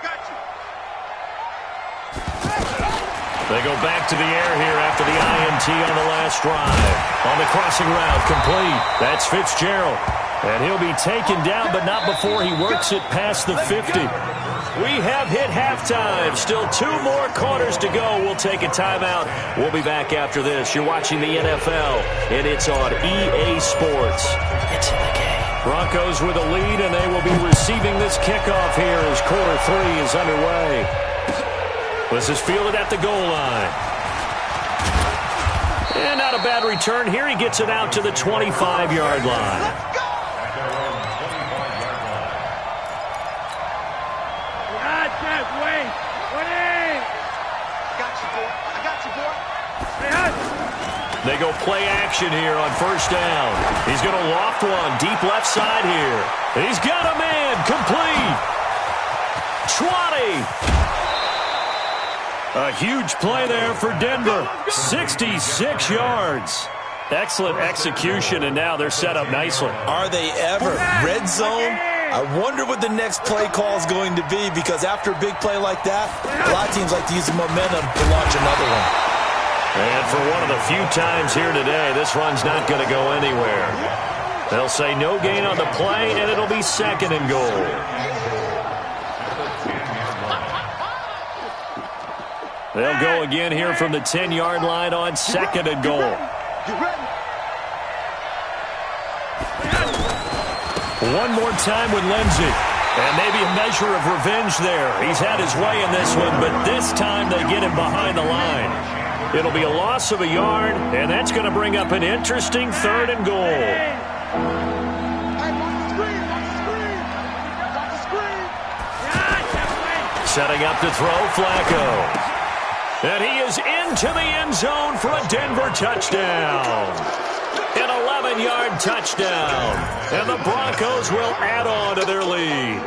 They go back to the air here after the INT on the last drive. On the crossing route, complete. That's Fitzgerald. And he'll be taken down, but not before he works it past the 50. We have hit halftime. Still 2 more quarters to go. We'll take a timeout. We'll be back after this. You're watching the NFL, and it's on EA Sports. It's in the game. Broncos with a lead, and they will be receiving this kickoff here as quarter 3 is underway. This is fielded at the goal line. And not a bad return here. He gets it out to the 25-yard line. They go play action here on first down. He's going to loft one deep left side here. He's got a man complete. 20. A huge play there for Denver. 66 yards. Excellent execution, and now they're set up nicely. Are they ever? Red zone? I wonder what the next play call is going to be, because after a big play like that, a lot of teams like to use the momentum to launch another one. And for one of the few times here today, this run's not going to go anywhere. They'll say no gain on the play, and it'll be 2nd and goal. They'll go again here from the 10-yard line on 2nd and goal. One more time with Lindsey. And maybe a measure of revenge there. He's had his way in this one, but this time they get him behind the line. It'll be a loss of a yard, and that's going to bring up an interesting 3rd and goal. Setting up to throw, Flacco. And he is into the end zone for a Denver touchdown. An 11-yard touchdown. And the Broncos will add on to their lead.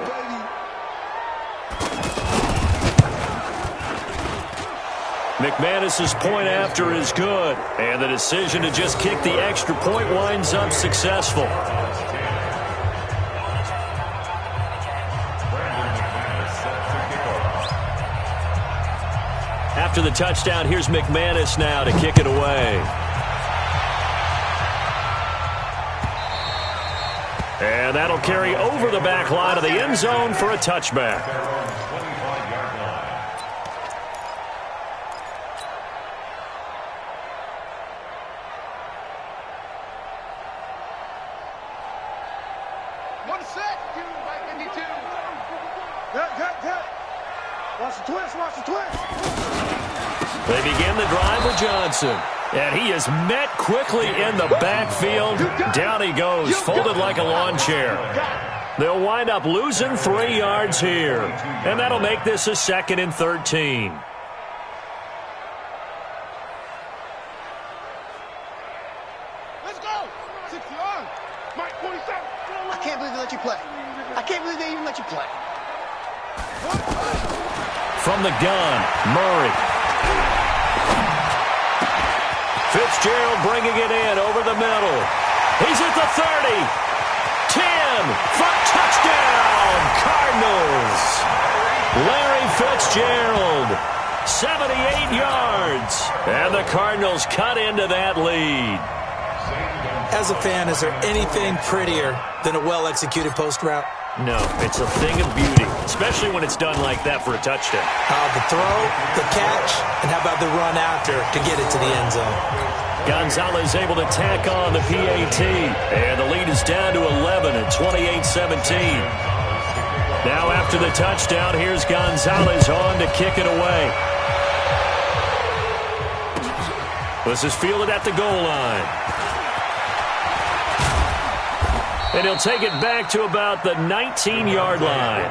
McManus's point after is good. And the decision to just kick the extra point winds up successful. After the touchdown, here's McManus now to kick it away. And that'll carry over the back line of the end zone for a touchback. One set. 52. Watch the twist. Watch the twist. They begin the drive with Johnson. And he is met quickly in the backfield. Down he goes, folded like a lawn chair. They'll wind up losing 3 yards here. And that'll make this a 2nd and 13. Let's go. 6-yard. Mike, 47. I can't believe they let you play. I can't believe they even let you play. From the gun, Murray. Fitzgerald bringing it in over the middle. He's at the 30. 10 for touchdown, Cardinals. Larry Fitzgerald, 78 yards. And the Cardinals cut into that lead. As a fan, is there anything prettier than a well-executed post route? No, it's a thing of beauty, especially when it's done like that for a touchdown. The throw, the catch, and how about the run after to get it to the end zone? Gonzalez able to tack on the PAT, and the lead is down to 11 at 28-17. Now after the touchdown, here's Gonzalez on to kick it away. This is fielded at the goal line. And he'll take it back to about the 19-yard line. The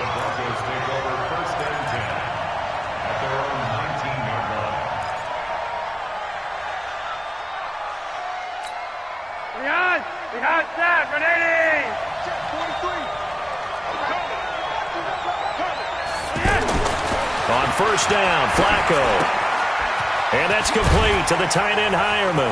Broncos take over 1st and 10 at their own 19-yard line. Behind snap, Grenade! Check 43. On first down, Flacco. And that's complete to the tight end, Hireman.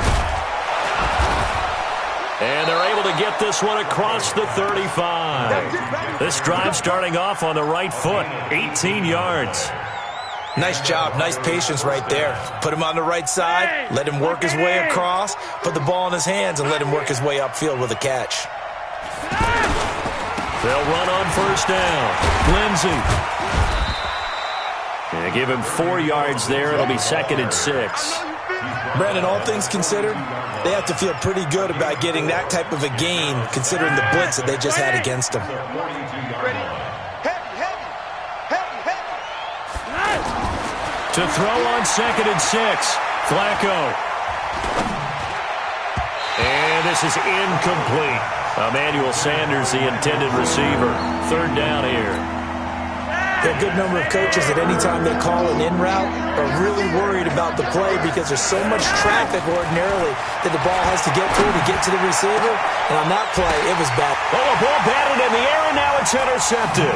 And they're able to get this one across the 35. This drive starting off on the right foot, 18 yards. Nice job, nice patience right there. Put him on the right side, let him work his way across, put the ball in his hands, and let him work his way upfield with a catch. They'll run on first down. Lindsey. And give him 4 yards there. It'll be 2nd and 6. Brandon, all things considered, they have to feel pretty good about getting that type of a gain, considering the blitz that they just had against them. To throw on 2nd and 6, Flacco. And this is incomplete. Emmanuel Sanders, the intended receiver. 3rd down here. There are a good number of coaches that any time they call an in route are really worried about the play because there's so much traffic ordinarily that the ball has to get through to get to the receiver. And on that play, it was bad. Oh, a ball batted in the air, and now it's intercepted.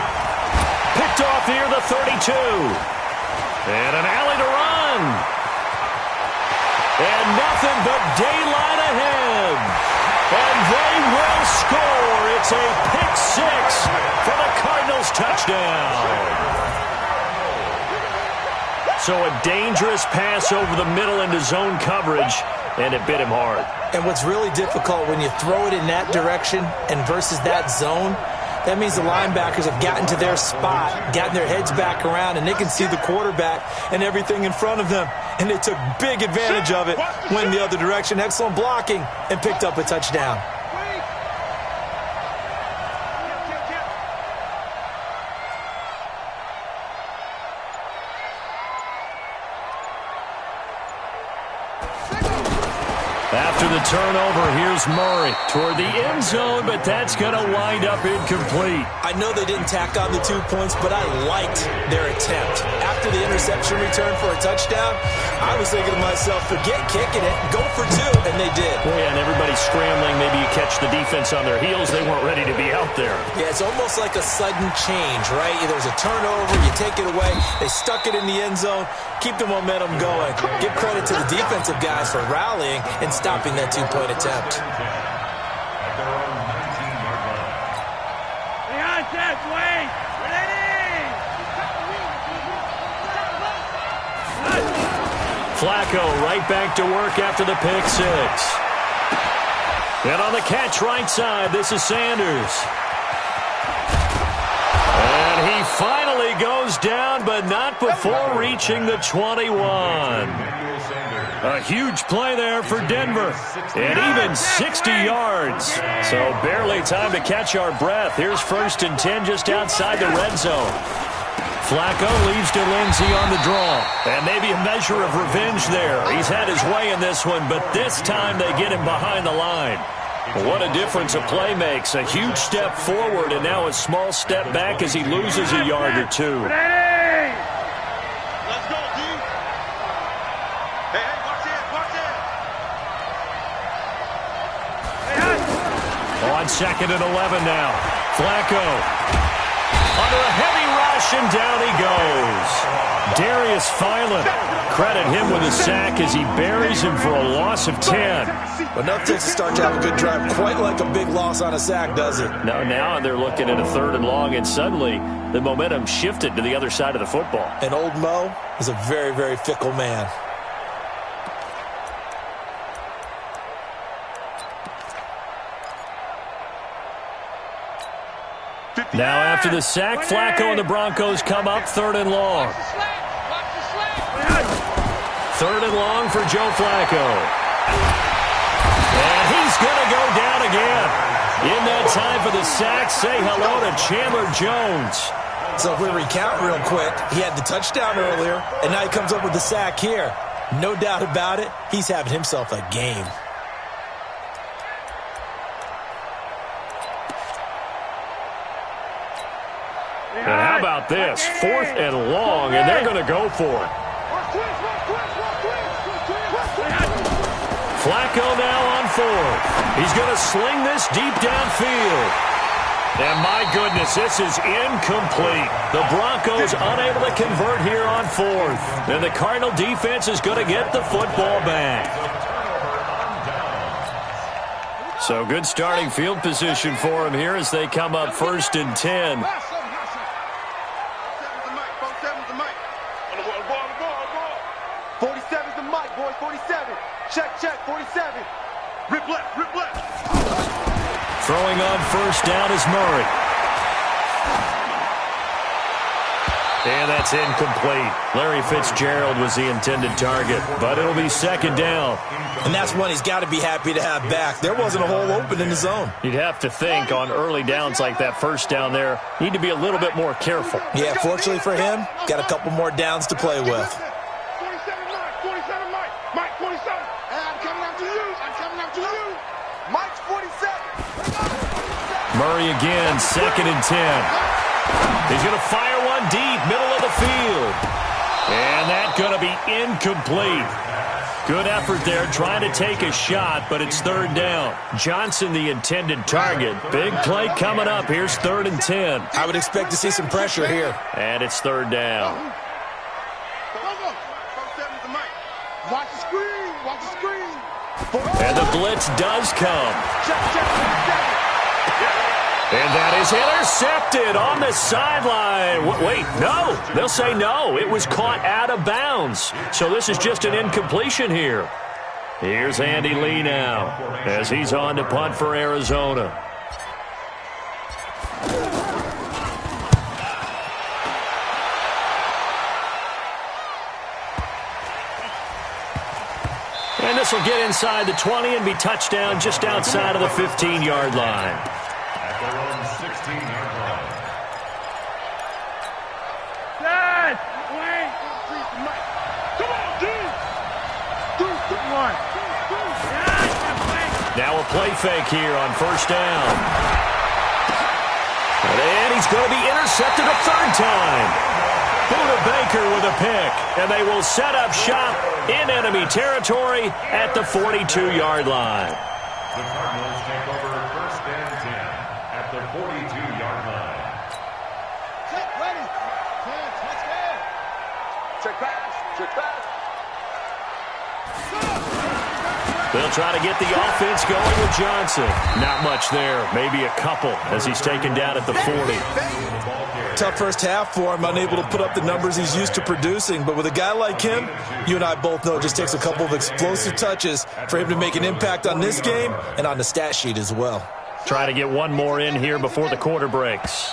Picked off near the 32. And an alley to run. And nothing but daylight ahead. And they will score. It's a pick six for the Cardinals touchdown. So a dangerous pass over the middle into zone coverage, and it bit him hard. And what's really difficult when you throw it in that direction and versus that zone, that means the linebackers have gotten to their spot, gotten their heads back around, and they can see the quarterback and everything in front of them. And they took big advantage of it, went the other direction, excellent blocking, and picked up a touchdown. After the turnover, here's Murray toward the end zone, but that's going to wind up incomplete. I know they didn't tack on the 2 points, but I liked their attempt. After the interception return for a touchdown, I was thinking to myself, forget kicking it, go for two, and they did. Well, yeah, and everybody's scrambling. Maybe you catch the defense on their heels. They weren't ready to be out there. Yeah, it's almost like a sudden change, right? There's a turnover, you take it away, they stuck it in the end zone, keep the momentum going. Give credit to the defensive guys for rallying and stopping that 2-point attempt. Flacco right back to work after the pick six. And on the catch right side, this is Sanders. And he finally goes down, but not before reaching the 21. A huge play there for Denver. And even 60 yards. So barely time to catch our breath. Here's 1st and 10 just outside the red zone. Flacco leaves to Lindsey on the draw. And maybe a measure of revenge there. He's had his way in this one, but this time they get him behind the line. What a difference a play makes. A huge step forward and now a small step back as he loses a yard or two. Let's go, D. Hey, watch it. On 2nd and 11 now. Flacco under a heavy rush, and down he goes. Darius Philon, credit him with a sack as he buries him for a loss of 10. But nothing takes a start to have a good drive quite like a big loss on a sack, does it? No, now they're looking at a 3rd and long, and suddenly the momentum shifted to the other side of the football. And old Mo is a very, very fickle man. Now after the sack, Flacco and the Broncos come up 3rd and long. 3rd and long for Joe Flacco. And he's going to go down again. In that time for the sack, say hello to Chandler Jones. So if we recount real quick, he had the touchdown earlier, and now he comes up with the sack here. No doubt about it, he's having himself a game. And how about this? 4th and long, and they're going to go for it. Flacco now on 4th. He's going to sling this deep downfield. And my goodness, this is incomplete. The Broncos unable to convert here on 4th. And the Cardinal defense is going to get the football back. So good starting field position for him here as they come up 1st and 10. 47's the mic, boys. 47. Check, 47. Rip left. Throwing on 1st down is Murray. And that's incomplete. Larry Fitzgerald was the intended target, but it'll be 2nd down. And that's one he's got to be happy to have back. There wasn't a hole open in the zone. You'd have to think on early downs like that 1st down there, need to be a little bit more careful. Yeah, fortunately for him, got a couple more downs to play with. 47 Mike. Mike, 47. I'm coming after you. Mike's 47. Murray again, 2nd and 10. He's going to fire one deep, middle of the field. And that's going to be incomplete. Good effort there, trying to take a shot, but it's third down. Johnson, the intended target. Big play coming up. Here's 3rd and 10. I would expect to see some pressure here. And it's third down. Watch the screen. Watch the screen. And the blitz does come. And that is intercepted on the sideline. Wait, no. They'll say no. It was caught out of bounds. So this is just an incompletion here. Here's Andy Lee now as he's on to punt for Arizona. And this will get inside the 20 and be touchdown just outside of the 15-yard line. At their own 16-yard line. Dad! Wait! Come on, dude! Come on! Now a play fake here on first down. And he's going to be intercepted a third time. Buda Baker with a pick, and they will set up shop in enemy territory at the 42-yard line. The Cardinals take over first and 10 at the 42-yard line. Check, ready. Touchdown. Check pass. Check pass. They'll try to get the offense going with Johnson. Not much there. Maybe a couple as he's taken down at the 40. Tough first half for him, unable to put up the numbers he's used to producing. But with a guy like him, you and I both know it just takes a couple of explosive touches for him to make an impact on this game and on the stat sheet as well. Try to get one more in here before the quarter breaks.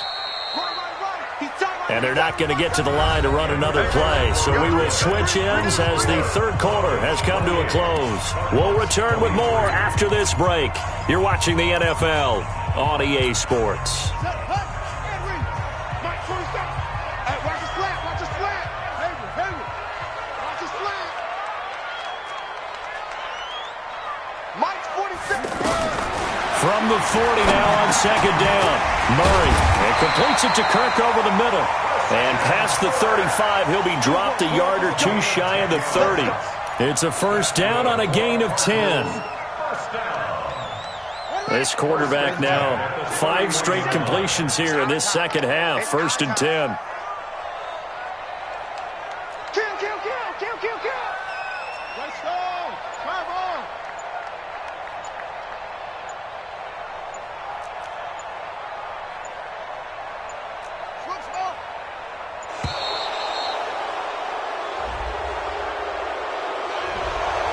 And they're not going to get to the line to run another play. So we will switch ends as the third quarter has come to a close. We'll return with more after this break. You're watching the NFL on EA Sports. From the 40 now on second down. Murray and completes it to Kirk over the middle. And past the 35, he'll be dropped a yard or two shy of the 30. It's a first down on a gain of 10. This quarterback now, 5 straight completions here in this second half. First and 10.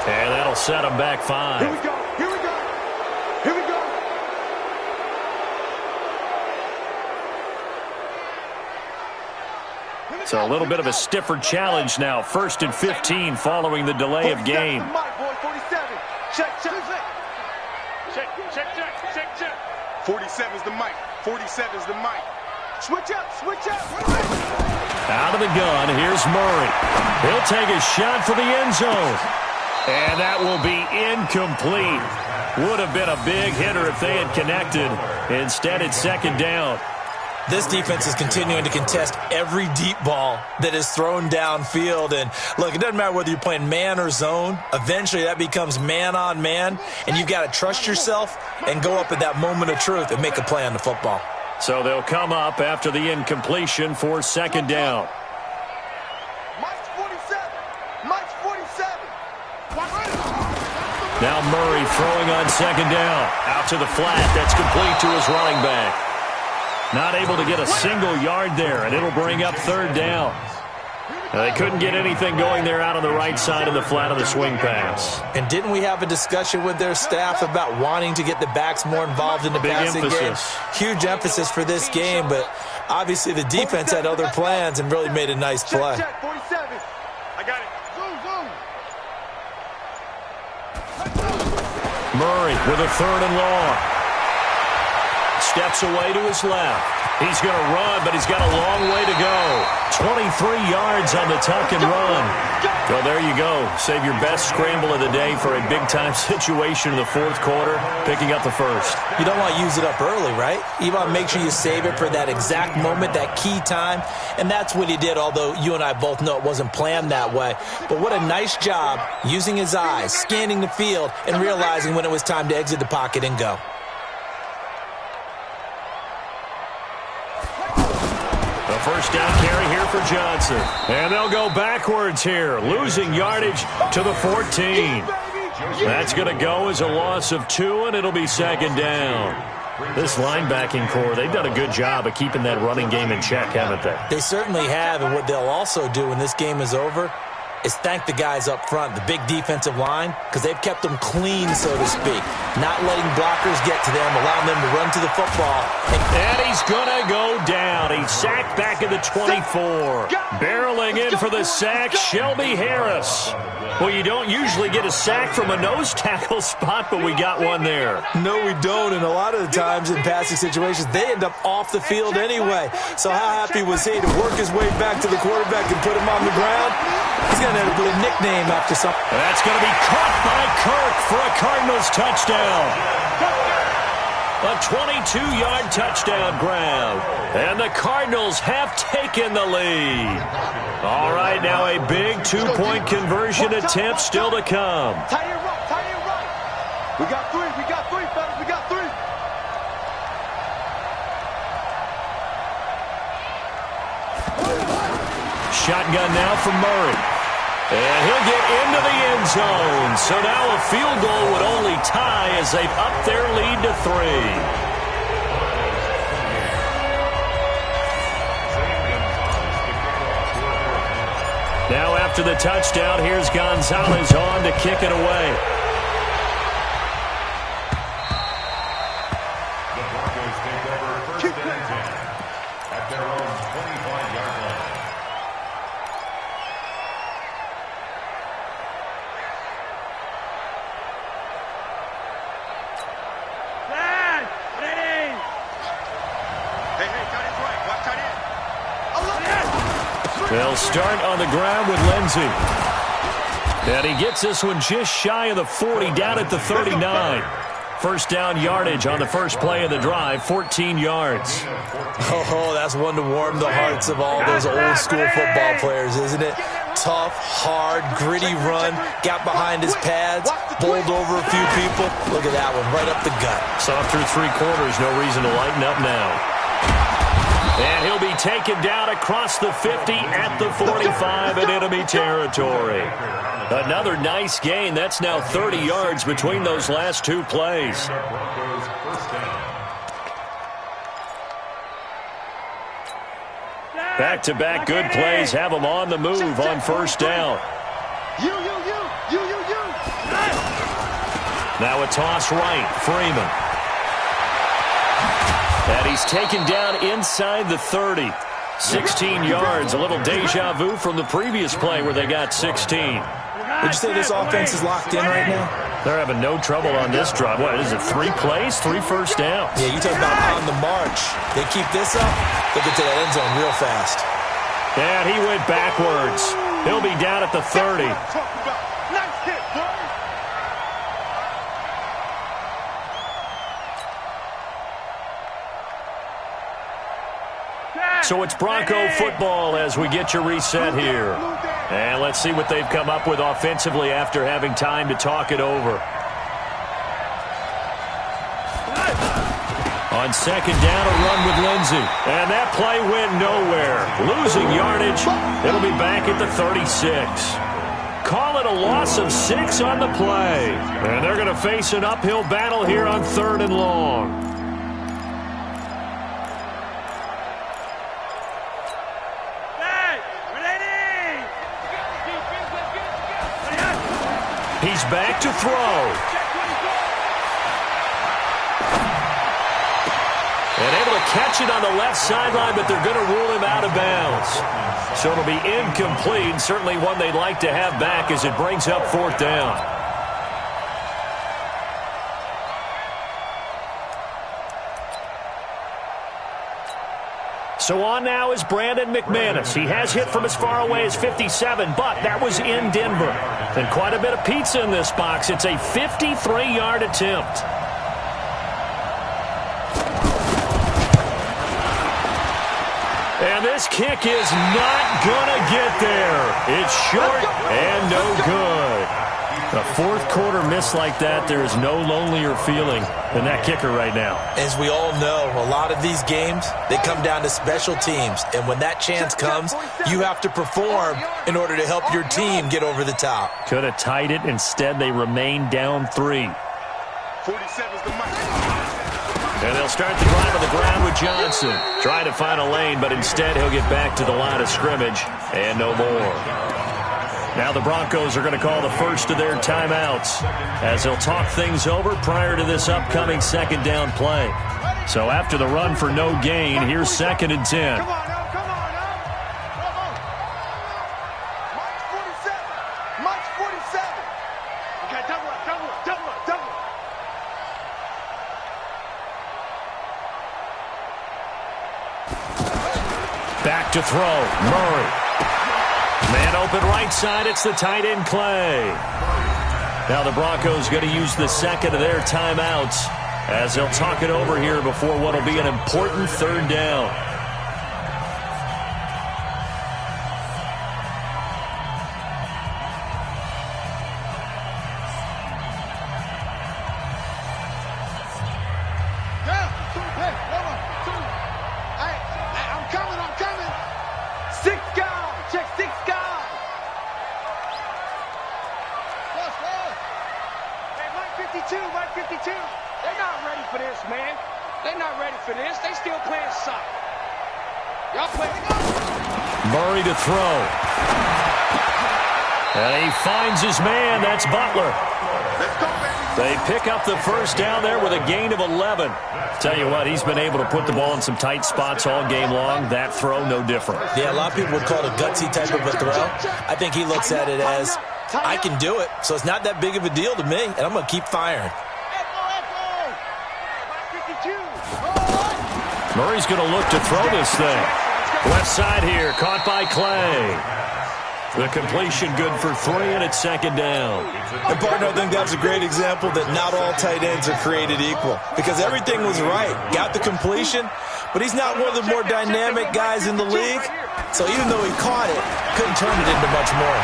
And that'll set him back 5. Here we go. Here we go. Here we go. So a little bit of a stiffer challenge now. First and 15 following the delay of game. Check, check, check. Check, check, check, check, check. 47's the mic. 47's the mic. Switch up, switch up. Out of the gun, here's Murray. He'll take a shot for the end zone. And that will be incomplete. Would have been a big hitter if they had connected. Instead, it's second down. This defense is continuing to contest every deep ball that is thrown downfield. And, look, it doesn't matter whether you're playing man or zone. Eventually, that becomes man on man. And you've got to trust yourself and go up at that moment of truth and make a play on the football. So they'll come up after the incompletion for second down. Mike's 47. Mike's 47. Now Murray throwing on second down. Out to the flat. That's complete to his running back. Not able to get a single yard there, and it'll bring up third down. They couldn't get anything going there out on the right side of the flat of the swing pass. And didn't we have a discussion with their staff about wanting to get the backs more involved in the passing game? Huge emphasis for this game, but obviously the defense had other plans and really made a nice play. Check, 47. I got it. Zoom, zoom. Murray with a third and long. steps away to his left. He's going to run, but he's got a long way to go. 23 yards on the tuck and run. Well, there you go. Save your best scramble of the day for a big-time situation in the fourth quarter, picking up the first. You don't want to use it up early, right? You want to make sure you save it for that exact moment, that key time. And that's what he did, although you and I both know it wasn't planned that way. But what a nice job using his eyes, scanning the field, and realizing when it was time to exit the pocket and go. The first down carry here for Johnson. And they'll go backwards here, losing yardage to the 14. That's going to go as a loss of 2, and it'll be second down. This linebacking core, they've done a good job of keeping that running game in check, haven't they? They certainly have, and what they'll also do when this game is over is thank the guys up front, the big defensive line, because they've kept them clean, so to speak. Not letting blockers get to them, allowing them to run to the football. And he's going to go down. He's sacked back at the 24. Barreling in for the sack, Shelby Harris. Well, you don't usually get a sack from a nose tackle spot, but we got one there. No, we don't, and a lot of the times in passing situations, they end up off the field anyway. So how happy was he to work his way back to the quarterback and put him on the ground? He's going to end up with a nickname after something. That's going to be caught by Kirk for a Cardinals touchdown. A 22-yard touchdown grab. And the Cardinals have taken the lead. All right, now a big two-point conversion attempt still to come. Tie it right. We got three, fellas, we got three. Shotgun now from Murray. And he'll get into the end zone. So now a field goal would only tie as they've upped their lead to 3. Now after the touchdown, here's Gonzalez on to kick it away. The Broncos take over first and 10 at their own 25-yard line. They'll start on the ground with Lindsey. And he gets this one just shy of the 40, down at the 39. First down yardage on the first play of the drive, 14 yards. Oh, that's one to warm the hearts of all those old-school football players, isn't it? Tough, hard, gritty run, got behind his pads, bowled over a few people. Look at that one, right up the gut. Saw through 3 quarters, no reason to lighten up now. And he'll be taken down across the 50 at the 45 in enemy territory. Another nice gain. That's now 30 yards between those last 2 plays. Back-to-back good plays have them on the move on first down. You. Now a toss right, Freeman. And he's taken down inside the 30. 16 yards, a little deja vu from the previous play where they got 16. Would you say this offense is locked in right now? They're having no trouble on this drive. What is it, 3 plays, 3 first downs? Yeah, you talk about on the march. They keep this up, they'll get to that end zone real fast. And he went backwards. He'll be down at the 30. Nice hit, boy. So it's Bronco football as we get you reset here. And let's see what they've come up with offensively after having time to talk it over. On second down, a run with Lindsey. And that play went nowhere. Losing yardage. It'll be back at the 36. Call it a loss of 6 on the play. And they're going to face an uphill battle here on 3rd and long. He's back to throw. And able to catch it on the left sideline, but they're going to rule him out of bounds. So it'll be incomplete. Certainly one they'd like to have back as it brings up 4th down. So on now is Brandon McManus. He has hit from as far away as 57, but that was in Denver. And quite a bit of pizza in this box. It's a 53-yard attempt. And this kick is not going to get there. It's short and no good. A fourth quarter miss like that, there is no lonelier feeling than that kicker right now. As we all know, a lot of these games, they come down to special teams. And when that chance comes, you have to perform in order to help your team get over the top. Could have tied it. Instead, they remain down 3. 47's the mic. And they'll start the drive on the ground with Johnson. Trying to find a lane, but instead he'll get back to the line of scrimmage and no more. Now the Broncos are going to call the first of their timeouts as they'll talk things over prior to this upcoming second down play. So after the run for no gain, here's 2nd and 10. Come on, now. Come on, now. Come on. Mike's 47. Mike's 47. Okay, double up. Back to throw. Murray. Man open right side. It's the tight end Clay. Now the Broncos going to use the second of their timeouts as they'll talk it over here before what will be an important third down. Murray to throw. And he finds his man. That's Butler. They pick up the first down there with a gain of 11. Tell you what, he's been able to put the ball in some tight spots all game long. That throw, no different. Yeah, a lot of people would call it a gutsy type of a throw. I think he looks at it as, I can do it, so it's not that big of a deal to me, and I'm going to keep firing. Murray's going to look to throw this thing. Left side here, caught by Clay. The completion good for 3, and it's 2nd down. And, partner, I think that's a great example that not all tight ends are created equal because everything was right. Got the completion, but he's not one of the more dynamic guys in the league. So even though he caught it, couldn't turn it into much more.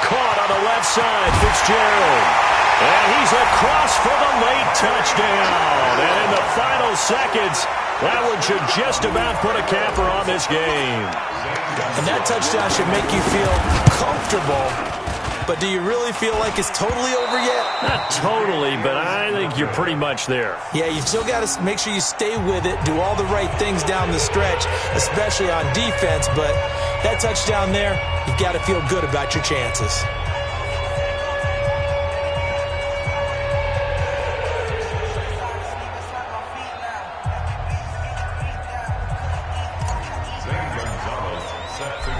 Caught on the left side, Fitzgerald. And he's across for the late touchdown. And in the final seconds, that one should just about put a capper on this game. And that touchdown should make you feel comfortable. But do you really feel like it's totally over yet? Not totally, but I think you're pretty much there. Yeah, you've still got to make sure you stay with it, do all the right things down the stretch, especially on defense. But that touchdown there, you've got to feel good about your chances.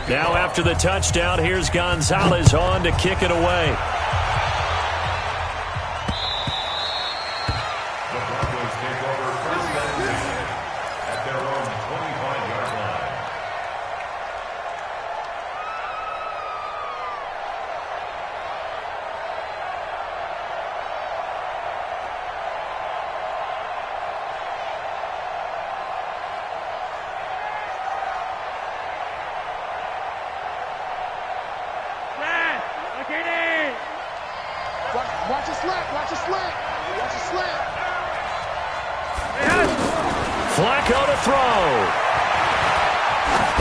Now after the touchdown, here's Gonzalez on to kick it away. The Broncos take over 1st and 10 at their own 25-yard line. Watch it slant. Watch it slant. Watch it slant. Flacco to throw.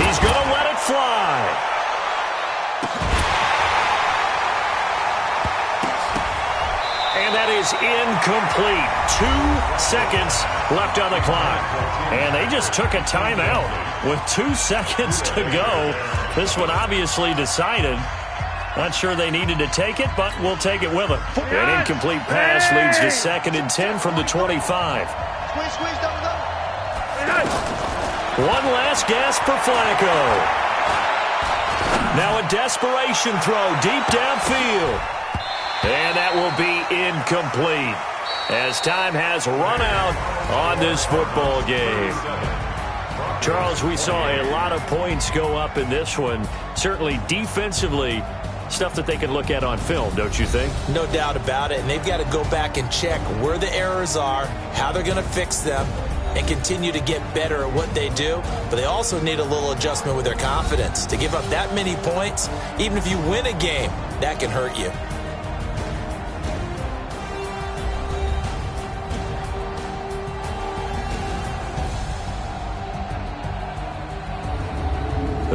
He's going to let it fly. And that is incomplete. 2 seconds left on the clock. And they just took a timeout with 2 seconds to go. This one obviously decided. Not sure they needed to take it, but we'll take it with them. An incomplete pass leads to 2nd and 10 from the 25. Squeeze, double. One last gasp for Flacco. Now a desperation throw deep downfield. And that will be incomplete as time has run out on this football game. Charles, we saw a lot of points go up in this one. Certainly defensively, stuff that they can look at on film, don't you think? No doubt about it, and they've got to go back and check where the errors are, how they're going to fix them, and continue to get better at what they do. But they also need a little adjustment with their confidence. To give up that many points, even if you win a game, that can hurt you.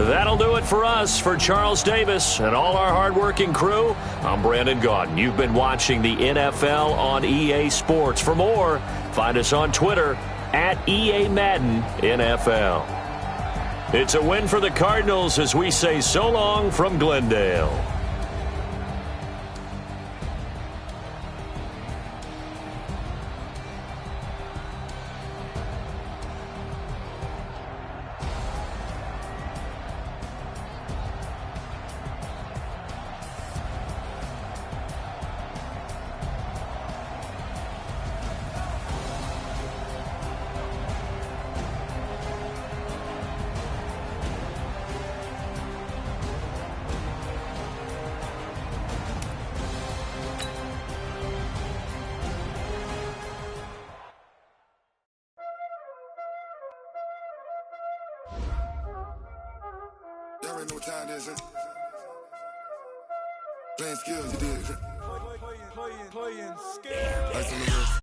That'll do it for us. For Charles Davis and all our hardworking crew, I'm Brandon Gaudin. You've been watching the NFL on EA Sports. For more, find us on Twitter at EA Madden NFL. It's a win for the Cardinals as we say so long from Glendale. Y'all already know what time it is, huh? Playing skills, you did. Playing skills. Like some of the